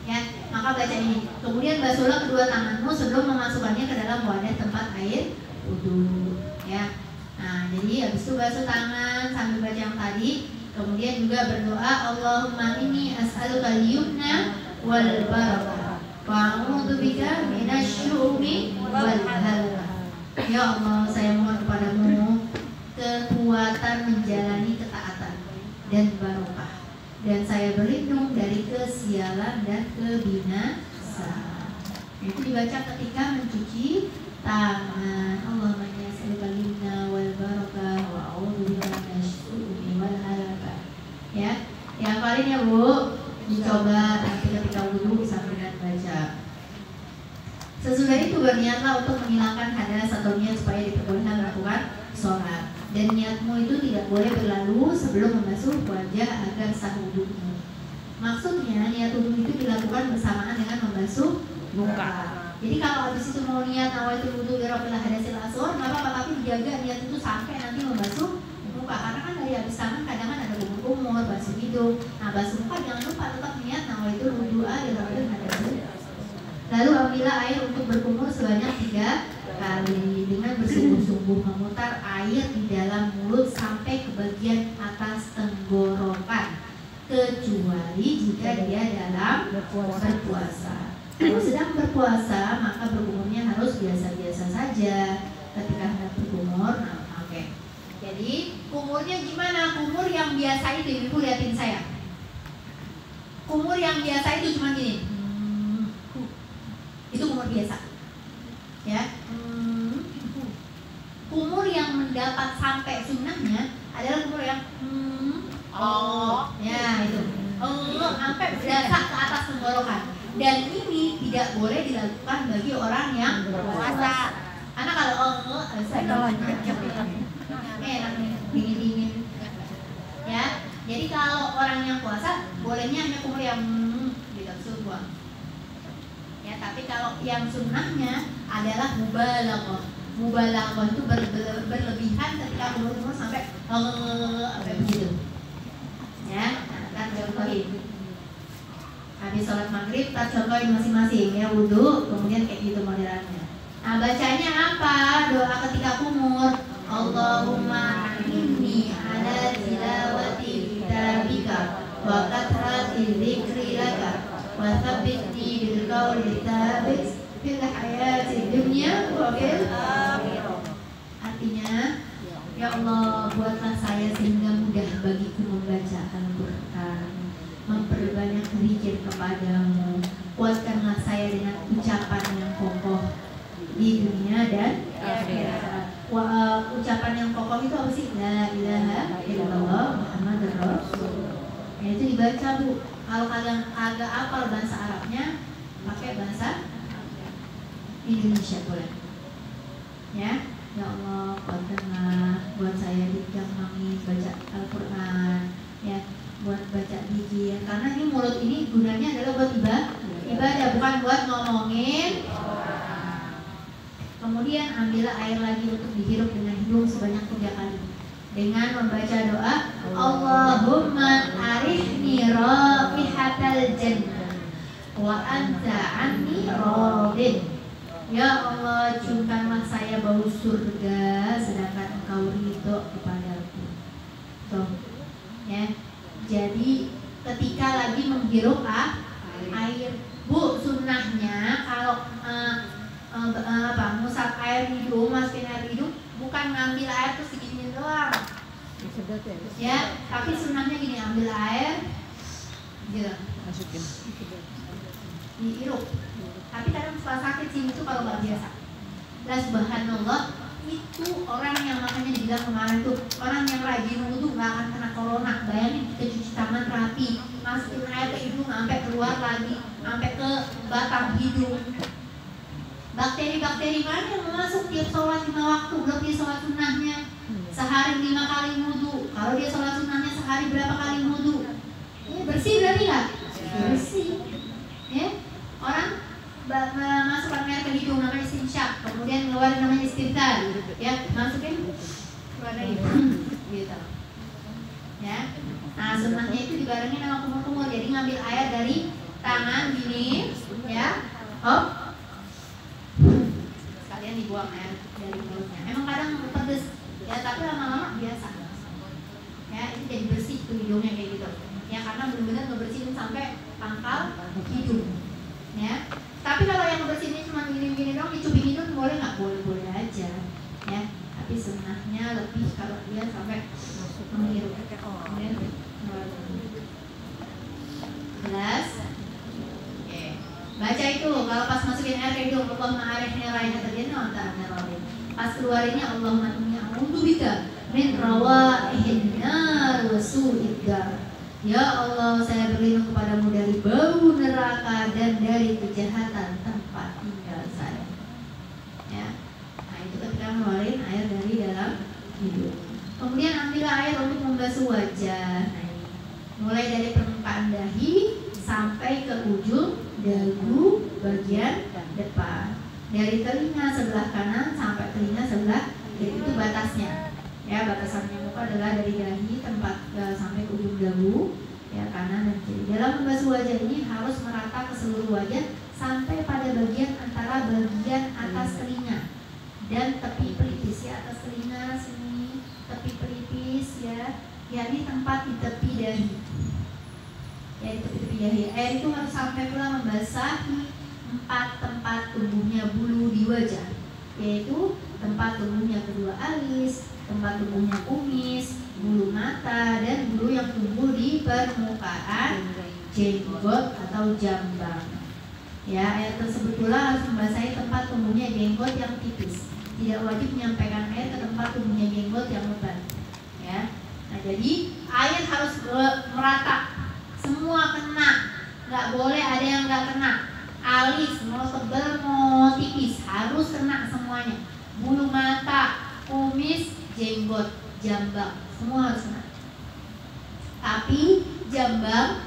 Ya, maka baca ini. Kemudian basuhlah kedua tanganmu sebelum memasukkannya ke dalam wadah tempat air wudhu. Ya, nah jadi habis itu basuh tangan sambil baca yang tadi. Kemudian juga berdoa, Allahumma inni as'aluka al-yumna wal barakah wa a'udzu bika minasyu'umi wal halakah. Ya Allah, saya mohon kepadamu kekuatan menjalani ketaatan dan barokah, dan saya berlindung dari kesialan dan kebinasaan. Itu dibaca ketika mencuci tangan. Allahumma inni as'aluka al-yumna wal barakah wa a'udzu bika minasyu'umi wal halakah. Ya, hafalin ya Bu, dicoba nanti ketika wudhu sambil baca. Sesudah itu berniatlah untuk menghilangkan hadas atau niat supaya diperbolehkan melakukan sholat. Dan niatmu itu tidak boleh berlalu sebelum membasuh wajah agar sah wudhumu. Maksudnya niat wudhu itu dilakukan bersamaan dengan membasuh muka. Jadi kalau habis itu mau niat nawaitul wudhu lirafil hadasil asghar, nggak apa-apa, tapi dijaga niat itu sampai nanti membasuh muka. Karena kan dari habis tangan kadang kan ada kumur, basuh hidung. Nah, basuh muka jangan lupa tetap niat nawaitul wudhu lirafil hadasil. Lalu ambillah air untuk berkumur sebanyak 3 kali dengan bersungguh-sungguh memutar air di dalam mulut sampai ke bagian atas tenggorokan, kecuali jika dia dalam berpuasa. Kalau sedang berpuasa maka berkumurnya harus biasa-biasa saja. Ketika hendak berkumur, oke. Jadi kumurnya gimana? Kumur yang biasa itu, Ibu liatin saya. Kumur yang biasa itu cuma gini. Itu kumur biasa. Ya. Kumur yang mendapat sampai sunnahnya adalah kumur yang ya itu sampai berasa ke atas tenggorokan. Dan ini tidak boleh dilakukan bagi orang yang berpuasa. Karena kalau enak nih, dingin-dingin. Ya. Jadi kalau orang yang puasa bolehnya hanya kumur yang gitu, buang. Ya, tapi kalau yang sunnahnya adalah mubalaghah. Mubalaghah itu berlebihan ketika umur sampai begitu. Ya, kan contohin. Habis sholat maghrib, kita contohin masing-masing ya, wudhu, kemudian kayak gitu modelannya. Nah, bacanya apa? Doa ketika kumur. Allahumma inni ala tilawati kitabika wa kathati dzikri laka wa tsabbitni bil qawli tsabit fil hayati dunya wa fil akhirah. Artinya, ya Allah, buatlah saya sehingga mudah bagiku membaca Al-Quran, memperbanyak zikir kepadamu. Kuatkanlah saya dengan ucapan yang kokoh di dunia dan akhirat. Ucapan yang kokoh itu apa sih? La ilaha illallah Muhammadur Rasulullah. Ya itu dibaca Bu. Kalau kalian agak hafal bahasa Arabnya, pakai bahasa Indonesia boleh. Ya, ya Allah, kuatkanlah buat saya digampangin baca Al-Quran, ya, buat baca zikir. Karena ini mulut ini gunanya adalah buat ibadah, bukan buat ngomongin. Kemudian ambillah air lagi untuk dihirup dengan hidung sebanyak 3 kali dengan membaca doa Allahumma arihni raihatal jannah wa anta anni radin. Ya Allah, ciumkanlah saya bau surga sedangkan engkau ridho kepadaku. Tuh, ya. Jadi ketika lagi menghirup air, Bu, sunnahnya kalau ngusap air hidung, masukin air hidung, bukan ngambil air terus diginiin doang. Ya, tapi sunnahnya gini, ambil air, gitu, Masukin. dihirup. Tapi kadang suka sakit sih itu kalau nggak biasa. Dan subhanallah, itu orang yang makanya dibilang kemarin tuh orang yang rajin wudu nggak akan kena corona. Bayangin kita cuci tangan rapi, masukin air ke hidung sampai keluar lagi, sampai ke batang hidung. Bakteri-bakteri mana yang masuk tiap sholat 5 waktu, belum dia sholat sunnahnya sehari 5 kali wudu. Kalau dia sholat sunnahnya sehari berapa kali wudu? Ya, bersih berarti nggak? Bersih. Ya, orang masukkan air ke hidung namanya istinsyaq, kemudian ngeluarin namanya istinthar. Ya, masukin keluar dari gitu. Ya. Nah, sunnahnya itu dibarengin sama kumur-kumur. Jadi ngambil air dari tangan gini, ya. Hop. Sekalian dibuang air dari mulutnya. Emang kadang pedes, ya tapi lama-lama biasa. Ya, itu jadi bersih tuh hidungnya kayak gitu. Ya, karena benar-benar ngebersihin sampai pangkal hidung. Ya. Tapi kalau yang ngebersihin cuma gini-gini dong, dicubin hidung boleh nggak? Boleh-boleh aja. Ya. Tapi sunnahnya lebih kalau dia sampai masuk menghirup. Kemudian jelas. Baca itu kalau pas masukin air ke hidung Allahumma arihni raihatal jannah wa anta anni radin. Pas keluarinnya Allahumma inni a'udzubika min rawaihin nar wa su'id dar. Ya Allah, saya berlindung kepadamu dari bau neraka dan dari kejahatan tempat tinggal saya. Ya. Nah, itu ketika ngeluarin air dari dalam hidung. Kemudian ambillah air untuk membasuh wajah. Nah, ini. Mulai dari permukaan dahi sampai ke ujung dagu bagian depan. Dari telinga sebelah kanan sampai telinga sebelah kiri, itu batasnya. Ya, batasannya muka adalah dari dahi tempat sampai ke ujung dagu, ya, kanan dan kiri. Dalam membasuh wajah ini harus merata ke seluruh wajah sampai pada bagian antara bagian atas telinga dan tepi pelipis, ya, atas telinga sini, tepi pelipis, ya, yakni tempat di tepi dahi. Ya, di tepi dahi. Air itu harus sampai pula membasahi 4 tempat tumbuhnya bulu di wajah, yaitu tempat tumbuhnya kedua alis, tempat tumbuhnya kumis, bulu mata, dan bulu yang tumbuh di permukaan jenggot atau jambang. Ya, air tersebut pula harus membasahi tempat tumbuhnya jenggot yang tipis. Tidak wajib menyampaikan air ke tempat tumbuhnya jenggot yang lebat. Ya, nah jadi air harus merata, semua kena, nggak boleh ada yang nggak kena. Alis mau tebal mau tipis harus kena semuanya. Bulu mata, kumis, jenggot, jambang, semua harus kena. Tapi jambang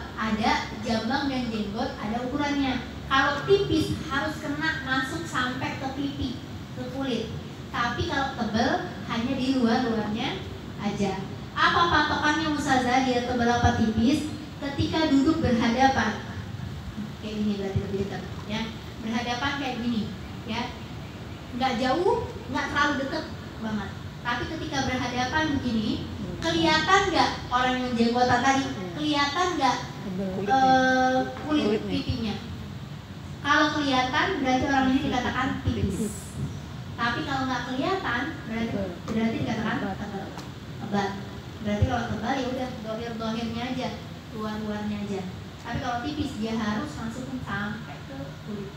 dan jenggot ada ukurannya. Kalau tipis harus kena masuk sampai ke pipi, ke kulit. Tapi kalau tebal hanya di luar-luarnya aja. Apa patokannya Ustazah dia tebal apa tipis? Ketika duduk berhadapan, kayak gini berarti lebih dekat, ya. Berhadapan kayak gini, ya. Nggak jauh, nggak terlalu dekat banget. Tapi ketika berhadapan begini, kelihatan nggak orang yang jenggotan tadi? Kelihatan nggak kulit pipinya? Kalau kelihatan berarti orang ini dikatakan tipis. Tapi kalau nggak kelihatan berarti dikatakan tebal. Berarti kalau tebal ya udah dohir-dohirnya aja, luar-luarnya aja. Tapi kalau tipis dia harus masukin sampai ke kulit.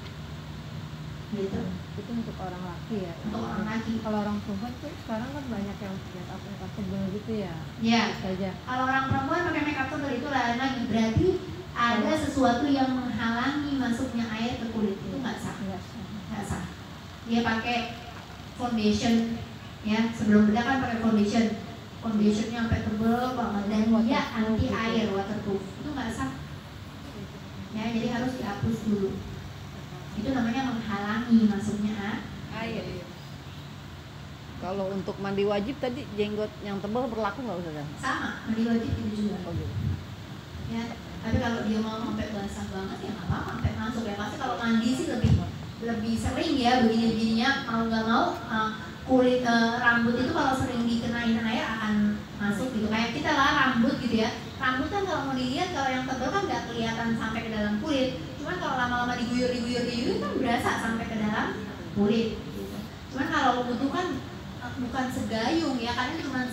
Gitu. Itu untuk orang laki ya. Untuk orang laki. Kalau orang perempuan tuh sekarang kan banyak yang punya makeup tebal gitu ya. Ya. Saja. Kalau orang perempuan pakai makeup tebal itu lain lagi ada sesuatu yang menghalangi masuknya air ke kulit, itu nggak sah. Nggak sah. Dia pakai foundation, ya sebelum bedah kan pakai foundationnya sampai tebel banget dan dia anti air, waterproof, itu nggak sah. Ya, jadi harus dihapus dulu. Itu namanya menghalangi masuknya air. Kalau untuk mandi wajib tadi jenggot yang tebal berlaku nggak Ustazah? sama, mandi wajib itu juga. Oh, gitu. Ya, tapi kalau dia mau sampai basah banget ya nggak apa-apa, sampai masuk ya. Pasti kalau mandi sih lebih sering ya begini-begininya, mau nggak mau kulit rambut itu kalau sering dikenain air akan masuk gitu. Kayak kita lah rambut gitu ya. Rambut kan kalau mau dilihat kalau yang tebal kan nggak kelihatan sampai ke dalam kulit. Cuman kalau lama-lama diguyur kan berasa sampai ke dalam kulit. Gitu. Cuman kalau butuh kan bukan segayung ya, karena cuma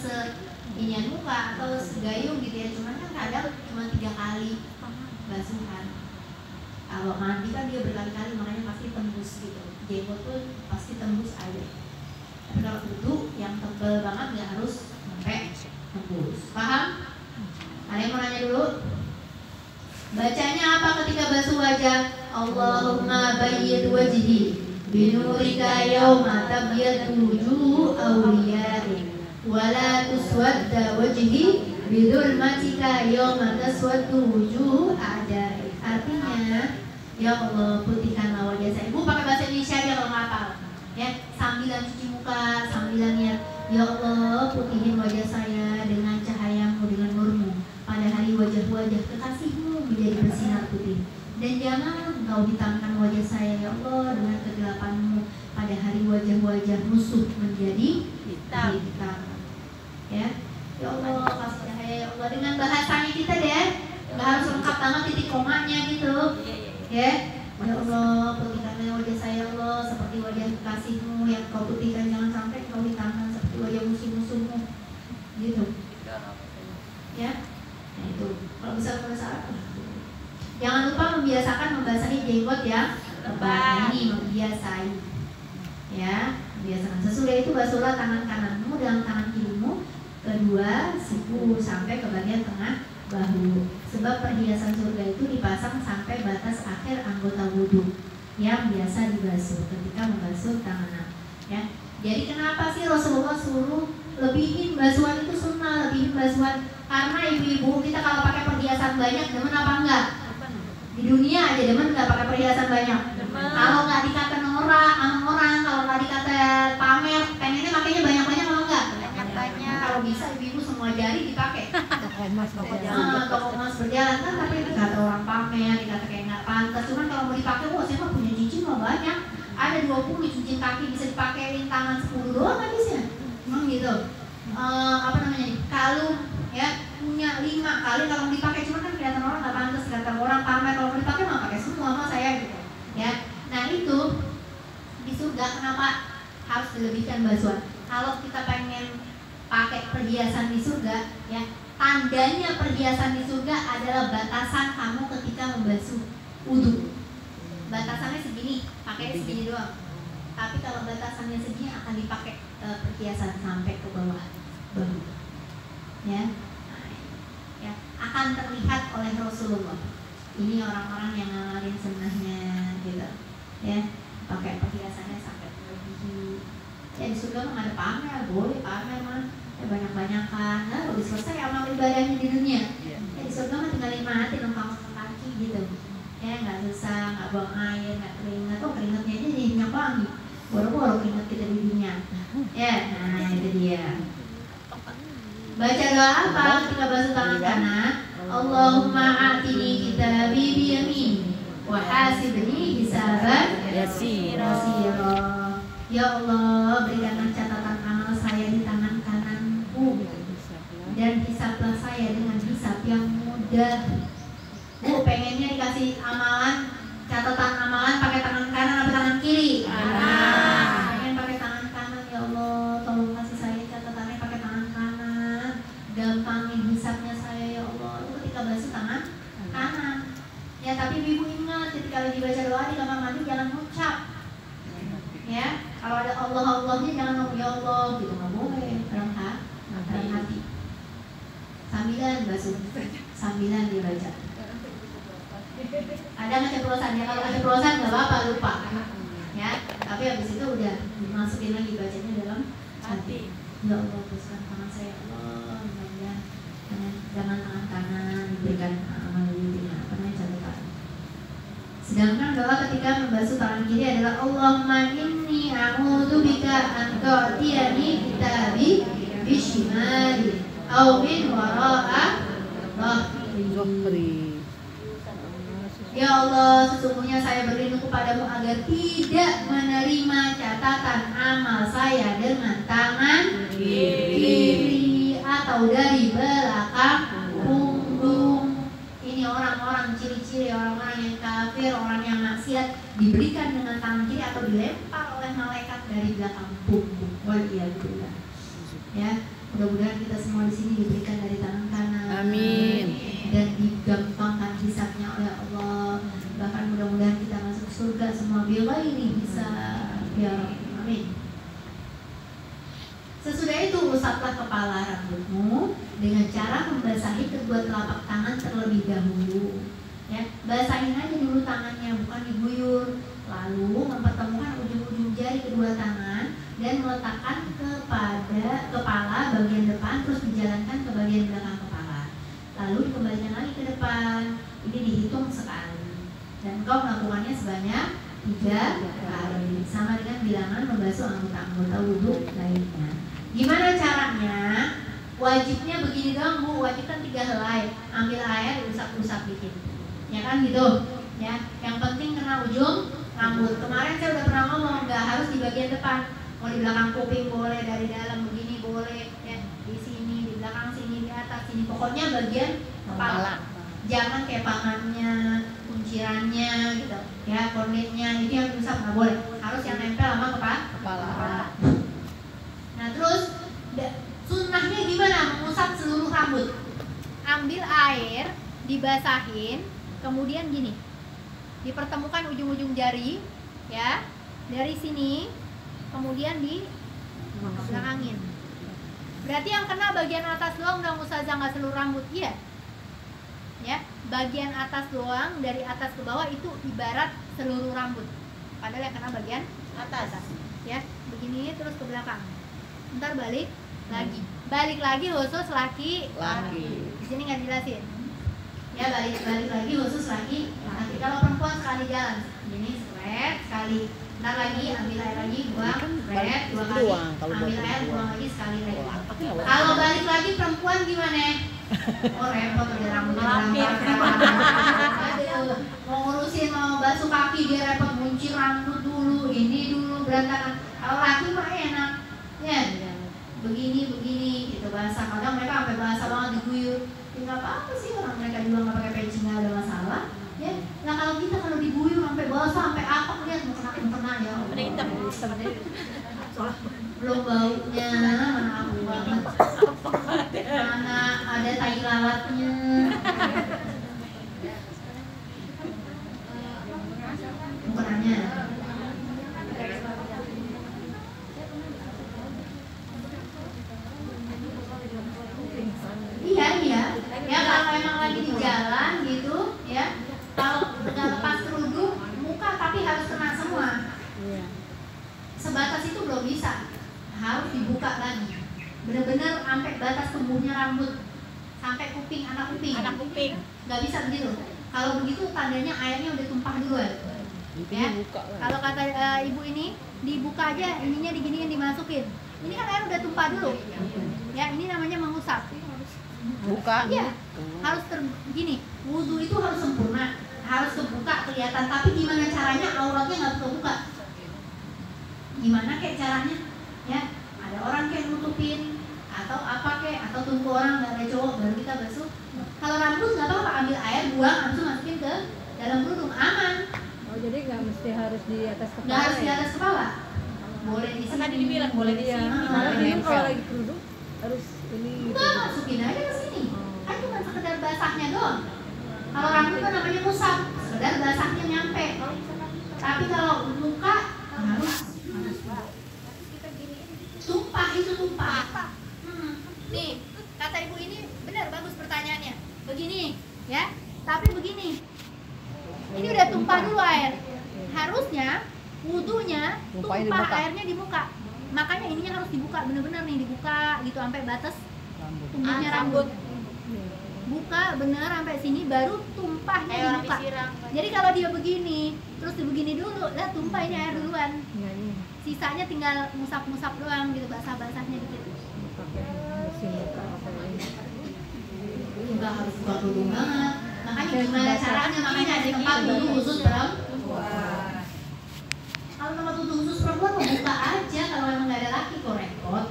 inian muka atau segayung gitu ya. Cuman kan kadang cuma 3 kali basuhan. Kalau mandi kan dia berkali-kali, makanya pasti tembus gitu. Jenggot tuh pasti tembus air. Tapi kalau butuh yang tebal banget nggak harus sampai tembus. Paham? Ada yang mau nanya dulu? Bacanya apa ketika basuh wajah? Allahumma bayyid wajhi binurika yawma tabyaddu wujuhu awliyaik wala tuswadda wajhi bidulmatika yawma taswaddu wujuhu a'daik. Artinya, ya Allah putihkanlah wajah saya. Ibu pakai bahasa Indonesia aja kalau nggak hafal. Ya, sambilan cuci muka, sambilan niat, ya Allah putihin wajah saya dengan cahayamu, dengan nurmu. Pada hari wajah-wajah kekasihmu menjadi bersinar putih. Dan jangan engkau hitamkan wajah saya ya Allah dengan kegelapanmu. Pada hari wajah-wajah musuh menjadi hitam. Ya Allah kasih cahaya ya Allah, dengan bahasanya kita deh. Nggak harus lengkap banget titik komanya gitu. Ya Allah putihkanlah wajah saya ya Allah seperti wajah kekasihmu yang kau putihkan, jangan sampai kau hitamkan seperti wajah musuh-musuhmu gitu. Ya, nah itu kalau bisa bahasa Arab. Jangan lupa membiasakan membasahi jenggot yang tebal. Ini membiasai. Ya, membiasakan. Sesudah itu basuhlah tangan kananmu dan tangan kirimu, kedua siku sampai ke bagian tengah bahu. Sebab perhiasan surga itu dipasang sampai batas akhir anggota wudhu yang biasa dibasuh ketika membasuh tangan. Ya, jadi kenapa sih Rasulullah suruh lebihin basuhan itu sunnah, lebihin basuhan? Karena ibu-ibu kita kalau pakai perhiasan banyak demen apa enggak? Di dunia aja demen nggak pakai perhiasan banyak. Kalau nggak dikata norak sama orang, kalau nggak dikata pamer, pengennya makanya banyak-banyak kalau enggak? Banyak-banyak. Kalau bisa ibu-ibu semua jari dipakai. Toko emas berjalan kan, tapi dikata orang pamer, dikata kayak nggak pantas. Cuman kalau mau dipakai, wah saya mah punya cincin mah banyak. Ada 20 cincin kaki bisa dipakein, tangan 10 doang habisnya. Emang gitu. Apa namanya? Kalung ya punya 5 kali kalau dipakai, cuma kan kelihatan orang nggak pantas, kelihatan orang pamer. Kalau mau dipakai mah pakai semua sama saya gitu ya. Nah itu di surga kenapa harus dilebihkan basuhan? Kalau kita pengen pakai perhiasan di surga ya, tandanya perhiasan di surga adalah batasan kamu ketika membasuh wudhu. Batasannya segini, pakai segini doang. Tapi kalau batasannya segini akan dipakai perhiasan sampai ke bawah bahu. Ya, ya akan terlihat oleh Rasulullah. Ini orang-orang yang ngamalin sunnahnya gitu, ya pakai perhiasannya sampai melebihi. Ya di surga mah ada pamer, boleh pamer mah, ya banyak-banyakan. Nah udah selesai amal ibadahnya di dunia. Ya di surga mah tinggal nikmatin numpang kaki gitu. Ya nggak susah, nggak buang air, nggak keringat. Oh keringatnya aja jadi minyak wangi. Boro-boro keringat kita di dunia. Ya, nah itu dia. Baca doa apa ketika basuh tangan kanan? Allahumma atini kitabi biyamin wa hasibni hisaban yasira. Ya Allah, berikanlah catatan amal saya di tangan kananku dan hisablah saya dengan hisab yang mudah. Bu, pengennya dikasih amalan, catatan amalan pakai tangan kanan atau tangan kiri? Kanan. Pengen pakai tangan kanan, ya Allah, tolong kasih saya catatannya pakai tangan kanan. Gampangin hisabnya saya ya Allah. Itu ketika basuh tangan kanan. Ya tapi ibu ingat ketika lagi baca doa di kamar mandi jangan ngucap. Ya, kalau ada Allah-Allahnya jangan ngomong ya Allah gitu, nggak boleh. Dalam hati. Sambilan basuh, sambilan dibaca. Ada keceplosan ya, kalau keceplosan nggak apa-apa, lupa ya. Tapi habis itu udah masukin lagi bacanya dalam hati. Ya Allah, teruskan tangan saya, ya Allah, mudah-mudahan jangan tangan kanan diberikan amal apa namanya catatan. Sedangkan doa ketika membasuh tangan kiri adalah Allahumma inni a'udzubika an tu'tiyani kitabi bishimali aw min wara'a dhahri. Ya Allah, sesungguhnya saya berlindung kepadamu agar tidak menerima catatan amal saya dengan tangan kiri atau dari belakang punggung. Ini orang-orang ciri-ciri orang-orang yang kafir, orang yang maksiat diberikan dengan tangan kiri atau dilempar oleh malaikat dari belakang punggung. Waliyadzubillah. Ya, mudah-mudahan kita semua di sini diberikan dari tangan kanan. Amin. Dan digampangkan hisabnya oleh Allah. Bahkan mudah-mudahan kita masuk surga semua bighairi hisab. Ya Rabbi. Amin. Sesudah itu usaplah kepala rambutmu dengan cara membasahi kedua telapak tangan terlebih dahulu. Ya, basahin aja dulu tangannya, bukan diguyur. Lalu mempertemukan ujung-ujung jari kedua tangan dan meletakkan kepada kepala bagian depan, terus dijalankan ke bagian belakang kepala. Lalu dikembalikan lagi ke depan. Ini dihitung sekali. Dan kau melakukannya sebanyak 3 kali, sama dengan bilangan membasuh anggota-anggota wudhu lainnya. Gimana caranya? Wajibnya begini doang Bu, wajib kan 3 helai. Ambil air, usap-usap dikit. Ya kan gitu. Ya, yang penting kena ujung rambut. Kemarin saya udah pernah ngomong, nggak harus di bagian depan. Mau di belakang kuping boleh, dari dalam begini boleh, ya. Di sini, di belakang sini, di atas sini. Pokoknya bagian kepala. Jangan kayak pangannya, kuncirannya gitu. Ya, kornetnya itu yang diusap nggak boleh. Harus yang nempel sama kepala. Nah terus sunnahnya gimana? Mengusap seluruh rambut. Ambil air, dibasahin, kemudian gini, dipertemukan ujung-ujung jari, ya, dari sini, kemudian di belakangin. Berarti yang kena bagian atas doang dong Ustazah, nggak seluruh rambut, iya? Ya, bagian atas doang, dari atas ke bawah itu ibarat seluruh rambut. Padahal yang kena bagian atas, ya, begini terus ke belakang. Ntar balik lagi khusus laki. Di sini nggak dijelasin. Ya, balik lagi khusus laki. Kalau perempuan sekali jalan, ini seret sekali. Ntar lagi ambil air lagi, buang, seret 2 kali. Ambil air, buang lagi sekali lagi. Kalau balik lagi perempuan gimana? Oh repot, udah rambutnya aduh, mau ngurusin, mau basuh kaki dia repot, muncir rambut dulu, ini dulu berantakan. Kalau laki mah enak, ya. Begini gitu basah. Kadang mereka sampai basah banget diguyur. Ya nggak apa-apa sih, orang mereka juga nggak pakai peci, nggak ada masalah. Ya, nah kalau kita diguyur sampai basah, sampai apa, lihat mau kena ya. Belum baunya, mana aku banget. Mana ada tai lalatnya. Bukannya. Iya. Ya kalau emang lagi di jalan gitu, ya. Kalau nggak lepas kerudung, muka tapi harus kena semua. Sebatas itu belum bisa, harus dibuka lagi. Bener-bener sampai batas tumbuhnya rambut, sampai kuping, anak kuping. Nggak bisa begitu. Kalau begitu tandanya airnya udah tumpah duluan. Ya. Kalau kata ibu ini, dibuka aja, ininya diginiin, dimasukin. Ini kan air udah tumpah dulu. Ya, ini namanya mengusap. Buka. Iya, harus gini. Wudhu itu harus sempurna, harus kebuka kelihatan. Tapi gimana caranya auratnya nggak kebuka? Gimana kayak caranya? Ya, ada orang kayak nutupin atau apa kayak, atau tunggu orang nggak ada cowok baru kita basuh. Kalau rambut nggak apa-apa, ambil air, buang, langsung masukin ke dalam kerudung, aman. Oh jadi nggak mesti harus di atas kepala? Nggak harus di atas kepala. Boleh di sini. Tadi dibilang boleh di sini. Malah bingung kalau lagi kerudung harus ini. Enggak, masukin aja ke sini. Kan cuma sekedar basahnya doang. Kalau rambut kan namanya musab, sekedar basahnya nyampe. Tapi kalau muka harus tumpah, itu tumpah. Nih, kata ibu ini benar, bagus pertanyaannya. Begini, ya. Tapi begini. Ini udah tumpah dulu air. Harusnya wudunya Tumpahnya di tumpah muka. airnya di muka. Makanya ininya harus dibuka, bener-bener nih dibuka gitu sampai batas Rambut. tumbuhnya rambut. Buka bener sampai sini baru tumpahnya Kayak orang dibuka. disiram. Jadi kalau dia begini, terus begini dulu, lah tumpah ini air duluan. Nah, ini Sisanya tinggal musap-musap doang gitu, basah-basahnya dikit. pakai mesin muka apa ini. Enggak harus buka dulu banget. Makanya gimana caranya? Makanya ada tempat wudhu khusus perempuan. Kalau tempat wudhu khusus perempuan mau buka aja kalau memang nggak ada laki kok repot.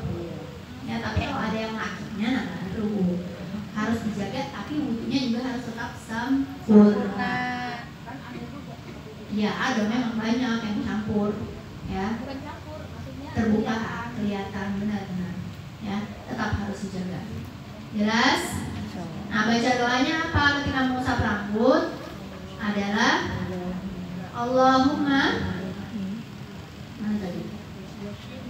Ya tapi kalau ada yang lakinya nah baru harus dijaga, tapi wudhunya juga harus tetap sempurna. Ya ada memang banyak yang campur, ya Bukan campur, maksudnya terbuka kelihatan benar-benar, ya tetap harus dijaga. Jelas? Nah, baca doanya apa ketika mengusap rambut adalah Allahumma mana tadi?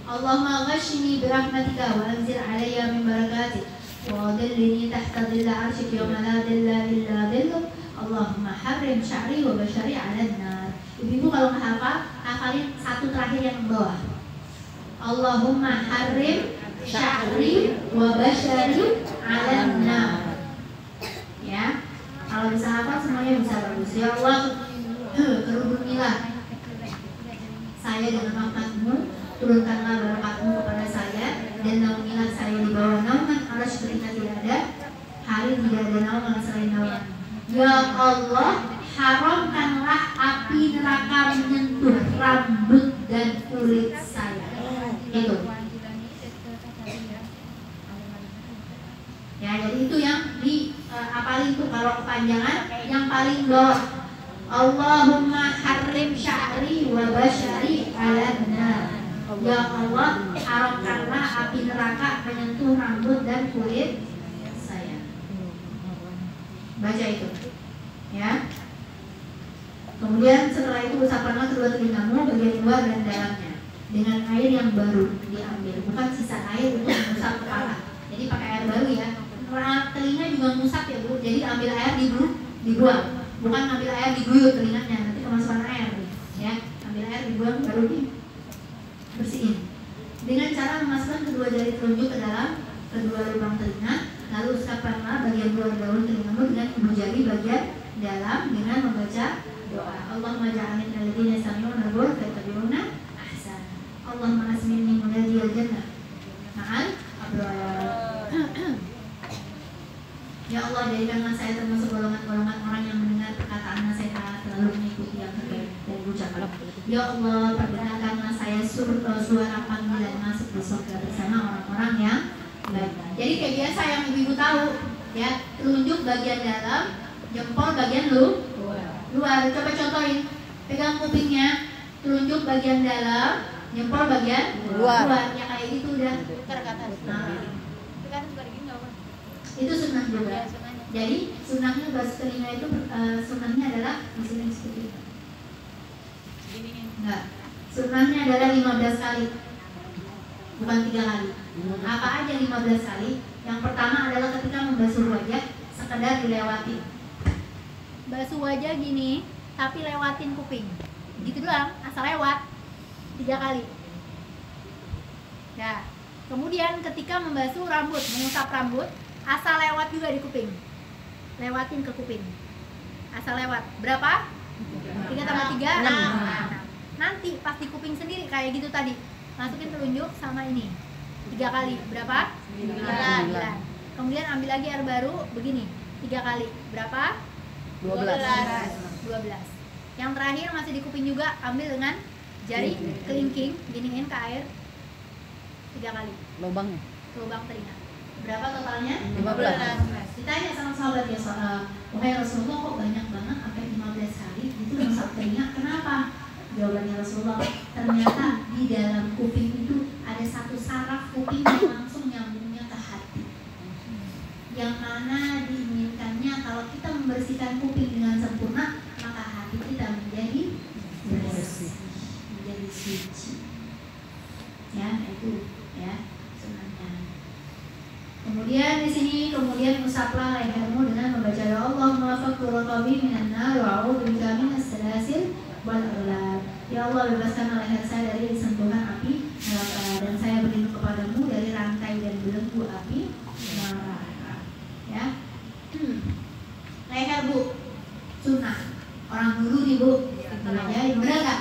Allahumma ghashni birahmatika wa anzil alayya min barakatik wa dhillni tahta dhilla arshik yawma la dhilla illa dhilluk. Allahumma harrim sya'ri wa bashari 'alan nar. Ibu-ibu kalau nggak hafal, hafalin satu terakhir yang bawah. Allahumma harrim sya'ri wa bashari 'alan nar. Ya, kalau bisa hafal semuanya bisa bagus. Ya Allah, kerudungilah saya dengan rahmatmu, turunkanlah barakatmu kepada saya, dan naungilah saya di bawah naungan arsy ketika tidak ada hari tidak ada naungan selain naungan. Ya Allah, haramkanlah api neraka menyentuh rambut dan kulit saya. Itu. Ya, jadi itu yang di apalin tuh kalau kepanjangan yang paling bawah. Allahumma harrim sya'ri wa bashari 'alan nar. Ya Allah, haramkanlah api neraka menyentuh rambut dan kulit saya. Baca itu. Ya. Kemudian setelah itu usapkanlah kedua telingamu bagian luar dan dalamnya dengan air yang baru diambil, bukan sisa air untuk mengusap kepala. Jadi pakai air baru ya. Telinga juga ngusap ya Bu. Jadi ambil air dibuang, bukan ambil air diguyur telinganya, nanti kemasukan air ya. Ambil air dibuang baru dibersihin dengan cara memasukkan kedua jari telunjuk ke dalam kedua lubang telinga, lalu usapkanlah bagian luar daun telingamu dengan ibu jari bagian dalam dengan membaca doa. Allahumma ja'alni minal ladzina yastami'una al-qawla fayattabi'una ahsana. Allahumma asminni munadiyal jannah ma'al abrar. Ya Allah, jadikanlah saya termasuk golongan-golongan orang yang mendengar perkataan nasihat lalu mengikuti yang terbaik dari ucapan. Ya Allah, perdengarkanlah saya suara panggilan masuk di surga bersama orang-orang yang baik. Jadi kayak biasa yang ibu-ibu tahu, ya, telunjuk bagian dalam, jempol bagian luar. Coba contohin, pegang kupingnya, telunjuk bagian dalam, jempol bagian luar. Ya kayak gitu udah. Putar ke atas. Nah, Itu kan seperti gini nggak apa? itu sunnah juga. Ya, sunnahnya. Jadi sunnahnya basuh telinga itu sunnahnya adalah di sini seperti itu. Gini. Enggak. Sunnahnya adalah 15 kali. Bukan 3 kali. Apa aja 15 kali? Yang pertama adalah ketika membasuh wajah sekedar dilewati. Basuh wajah gini, tapi lewatin kuping. Gitu doang, asal lewat 3 kali. Ya. Kemudian ketika membasuh rambut, mengusap rambut, asal lewat juga di kuping. Lewatin ke kuping. Asal lewat. Berapa? 3 tambah 3 6. Nanti pas di kuping sendiri kayak gitu tadi. Masukin telunjuk sama ini 3 kali. Berapa? 9. Kemudian ambil lagi air baru begini 3 kali. Berapa? 12. Yang terakhir masih di kuping juga, ambil dengan jari kelingking, giniin ke air 3 kali. Lubangnya. Lubang telinga. Berapa totalnya? 15. Ditanya sama sahabat ya soal, wahai Rasulullah kok banyak banget sampai 15 kali itu mengusap telinga, kenapa? Jawabannya Rasulullah, ternyata di dalam kuping itu ada satu saraf kuping yang langsung nyambungnya ke hati. Yang mana diinginkannya kalau kita membersihkan kuping dengan sempurna, maka hati kita menjadi bersih, menjadi suci. Ya, itu ya sunahnya. Kemudian di sini usaplah lehermu dengan membaca ya Allah muwaffiq qurratabi minan nar wa a'udzubika minas salasil wal aghlal. Ya Allah, bebaskanlah leher saya dari sentuhan api neraka, dan saya berlindung kepadamu dari rantai dan belenggu api neraka. Ya. Leher Bu, sunnah. Orang dulu nih Bu, ngajarin, bener nggak?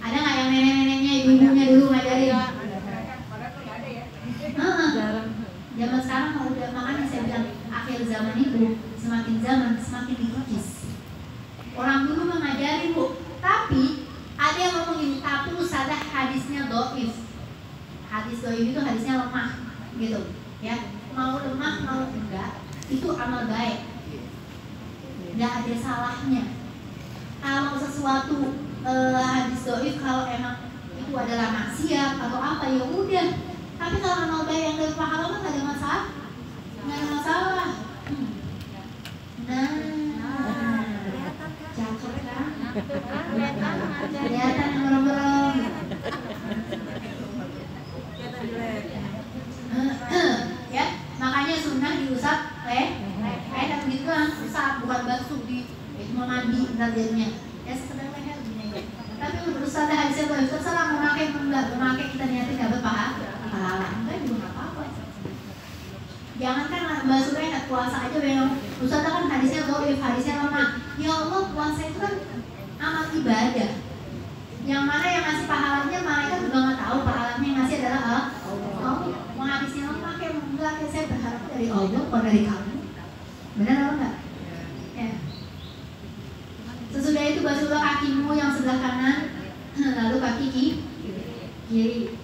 Ada nggak yang nenek-neneknya, ibu-ibunya dulu ngajarin? Jarang. Zaman sekarang kalau udah, makanya saya bilang akhir zaman itu semakin zaman semakin dikikis. Orang dulu mengajarin Bu, tapi ada yang ngomong gini, tapi usadah hadisnya doif. Hadis doif itu hadisnya lemah, gitu. Ya, mau lemah mau enggak, itu amal baik. Nggak ada salahnya. Kalau sesuatu hadis doif, kalau emang itu adalah maksiat atau apa, ya udah. Tapi kalau amal baik yang dari pahala kan nggak ada masalah, nggak ada masalah. Nah, cakep kan? Kelihatan yang merem-merem. Ya, makanya sunnah diusap kayak begitu kan, usap bukan basuh di cuma mandi ntar jadinya. Ya sekedar leher gini aja. Tapi menurut saya hadisnya boleh, terserah mau pakai enggak, mau pakai kita niatin dapat pahala, enggak juga nggak apa-apa. Jangan kan basuh leher, puasa aja memang Ustaz kan hadisnya doif, hadisnya lemah. Ya Allah, puasa itu kan amal ibadah. Yang mana yang ngasih pahalanya malaikat juga nggak tahu, pahalanya yang ngasih adalah Allah. Mau hadisnya lemah kayak enggak, kayak saya berharap dari Allah atau dari kamu. Benar atau enggak? Ya. Sesudah itu basuhlah kakimu yang sebelah kanan, lalu kaki kiri.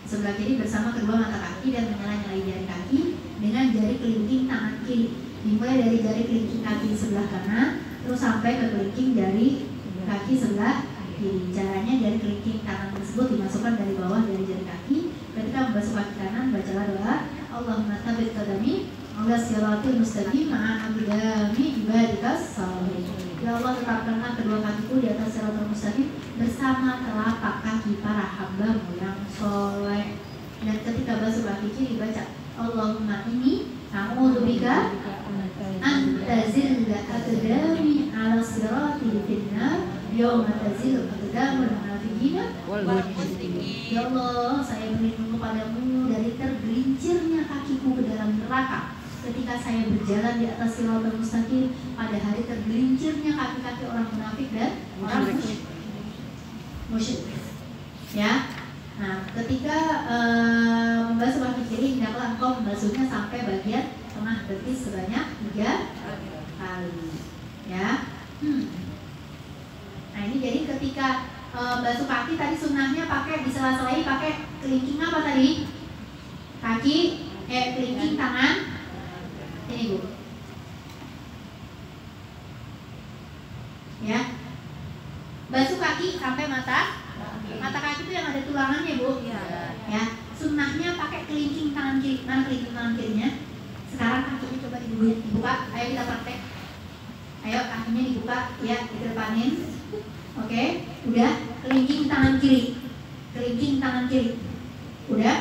Sebelah kiri bersama kedua mata kaki dan menyela-nyelai jari kaki dengan jari kelingking tangan kiri. Dimulai dari jari kelingking kaki sebelah kanan, terus sampai ke kelingking jari kaki sebelah kiri. Caranya jari kelingking tangan tersebut dimasukkan dari bawah dari jari kaki. Ketika membasuh kaki kanan, bacalah doa Allahumma tsabbit qadami 'ala siratal mustaqim ma'a aqdami ibadikas shalihin. Ya Allah, tetapkanlah kedua kakiku di atas siratal mustaqim bersama telapak kaki para hamba-Mu yang soleh. Dan ketika basuh kaki kiri baca Allahumma inni a'udzubika antazilla aqdami 'ala siratil finnar yawma tazillu aqdamul munafiqina wal musyrikin. Ya Allah, saya berlindung kepadamu dari tergelincirnya kakiku ke dalam neraka ketika saya berjalan di atas siratal mustaqim pada hari tergelincirnya kaki-kaki orang munafik dan orang musyrik. Ya. Nah, ketika membasuh kaki kiri, hendaklah engkau membasuhnya sampai bagian tengah betis sebanyak 3 kali. Ya. Nah, ini jadi ketika basuh kaki tadi sunnahnya pakai di sela-selai pakai kelingking apa tadi? Kaki, kelingking tangan. Ini Bu. Ya. Basuh kaki sampai mata kaki itu yang ada tulangannya Bu. Ya. Sunnahnya pakai kelingking tangan kiri. Mana kelingking tangan kirinya? Sekarang kakinya coba dibuka. Ayo kita praktek. Ayo kakinya dibuka, ya, dikedepanin. Oke, udah. Kelingking tangan kiri. Kelingking tangan kiri. Udah?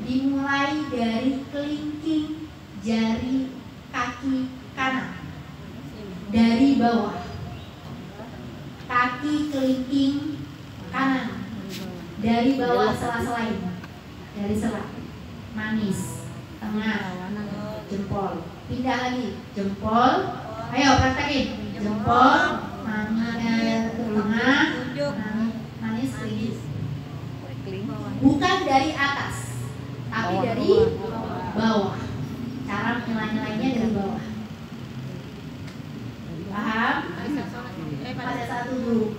Dimulai dari kelingking jari kaki kanan dari bawah, kaki kelingking kanan dari bawah sela-selai, dari sela, manis, tengah, jempol, pindah lagi, jempol, ayo praktekin, jempol, tengah, manis, kelingking, bukan dari atas, tapi dari bawah. Cara nyela-nyelainya dari bawah. Paham? Pada saat duduk.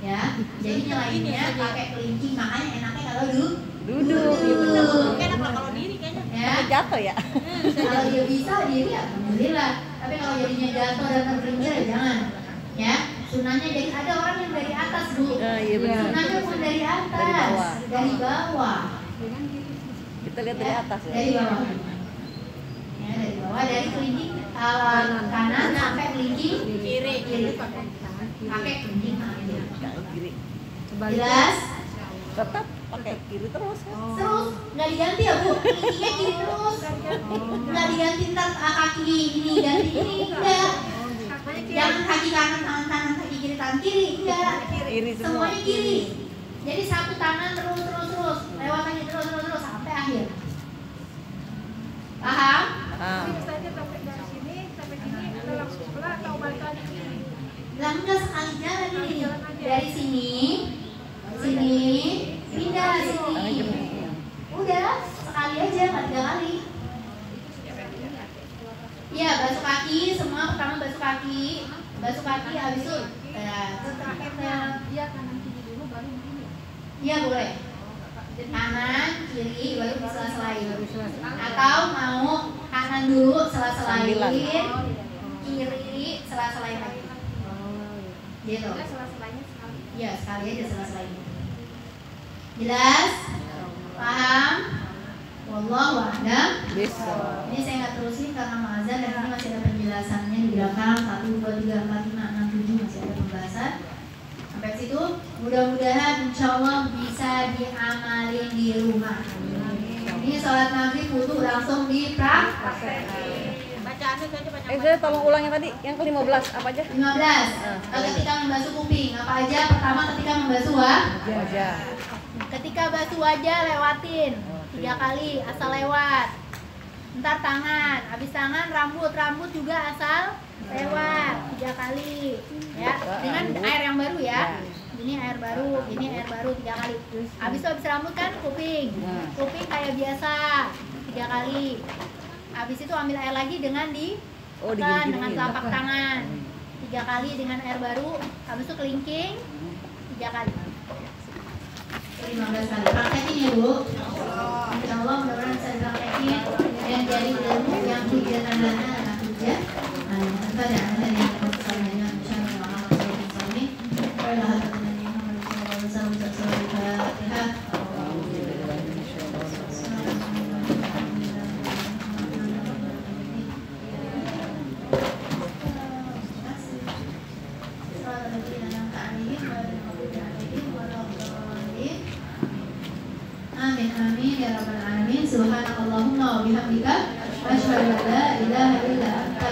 Ya. Jadi nyelainnya pakai kelingking, makanya enaknya kalau duduk. Enak lah kalau diri kayaknya. Ya. Jatuh ya. Kalau dia bisa diri, alhamdulillah. Tapi kalau jadinya jatuh dan tergelincir, ya jangan. Ya. Sunnahnya jadi ada orang yang dari atas Bu. Iya benar. Sunnahnya bukan dari atas, dari bawah. Kita lihat dari atas ya. Dari bawah. Ya, dari bawah, dari kelingking kanan sampai kelingking kiri. Pakai kelingking Kiri. jelas? Tetap pakai kiri terus kan? Terus nggak diganti ya Bu? Kelingkingnya kiri terus. Nggak diganti ntar kaki ini ganti ini, enggak. Jangan kaki kanan tangan kanan, kaki kiri tangan kanan kiri, enggak. Kiri semua. Semuanya kiri. Jadi satu tangan terus lewat lagi terus sampai akhir. Paham? Misalnya sampai dari sini sampai sini atau langsung sebelah atau balik lagi ke sini. Lah enggak, sekali jalan ini. Dari sini pindah sini. Udah, sekali aja, nggak 3 kali. Iya, basuh kaki, semua pertama basuh kaki, habis itu terakhirnya Dia kanan kiri dulu baru begini. iya boleh. Kanan, kiri, baru disela-selain. Atau mau kanan dulu, sela-selain, kiri, sela-selain lagi. Gitu. Sela-selanya sekali. Iya, sekali aja sela-selain. Jelas? Paham? Wallahu a'lam. Bisa. Ini saya nggak terusin karena mau azan dan ini masih ada penjelasannya di belakang 1, 2, 3, 4, 5, 6, 7 masih ada pembahasan. Sampai situ mudah-mudahan insya Allah bisa diamalin di rumah. Ini sholat maghrib butuh langsung dipraktek. Bacaannya saja baca. Saya tolong ulang yang tadi, yang ke-15 apa aja? 15. Ketika membasuh kuping apa aja? Pertama ketika membasuh Wajah. ketika basuh wajah lewatin 3 kali asal lewat. Ntar tangan, habis tangan rambut juga asal lewat 3 kali. Ya, dengan air yang baru ya. Ini air baru 3 kali. Habis rambut kan kuping kayak biasa 3 kali. Habis itu ambil air lagi dengan dengan telapak tangan 3 kali dengan air baru. Habis itu kelingking 3 kali. 15 kali. Praktekin ya Bu. Insya Allah mudah-mudahan bisa dipraktekin dan jadi ilmu yang hujatan lana dan hujat. Pada anda yang berkesannya insya Allah ini adalah Amin ya rabbal alamin. Subhanakallahumma wa bihamdika asyhadu an la ilaha illa anta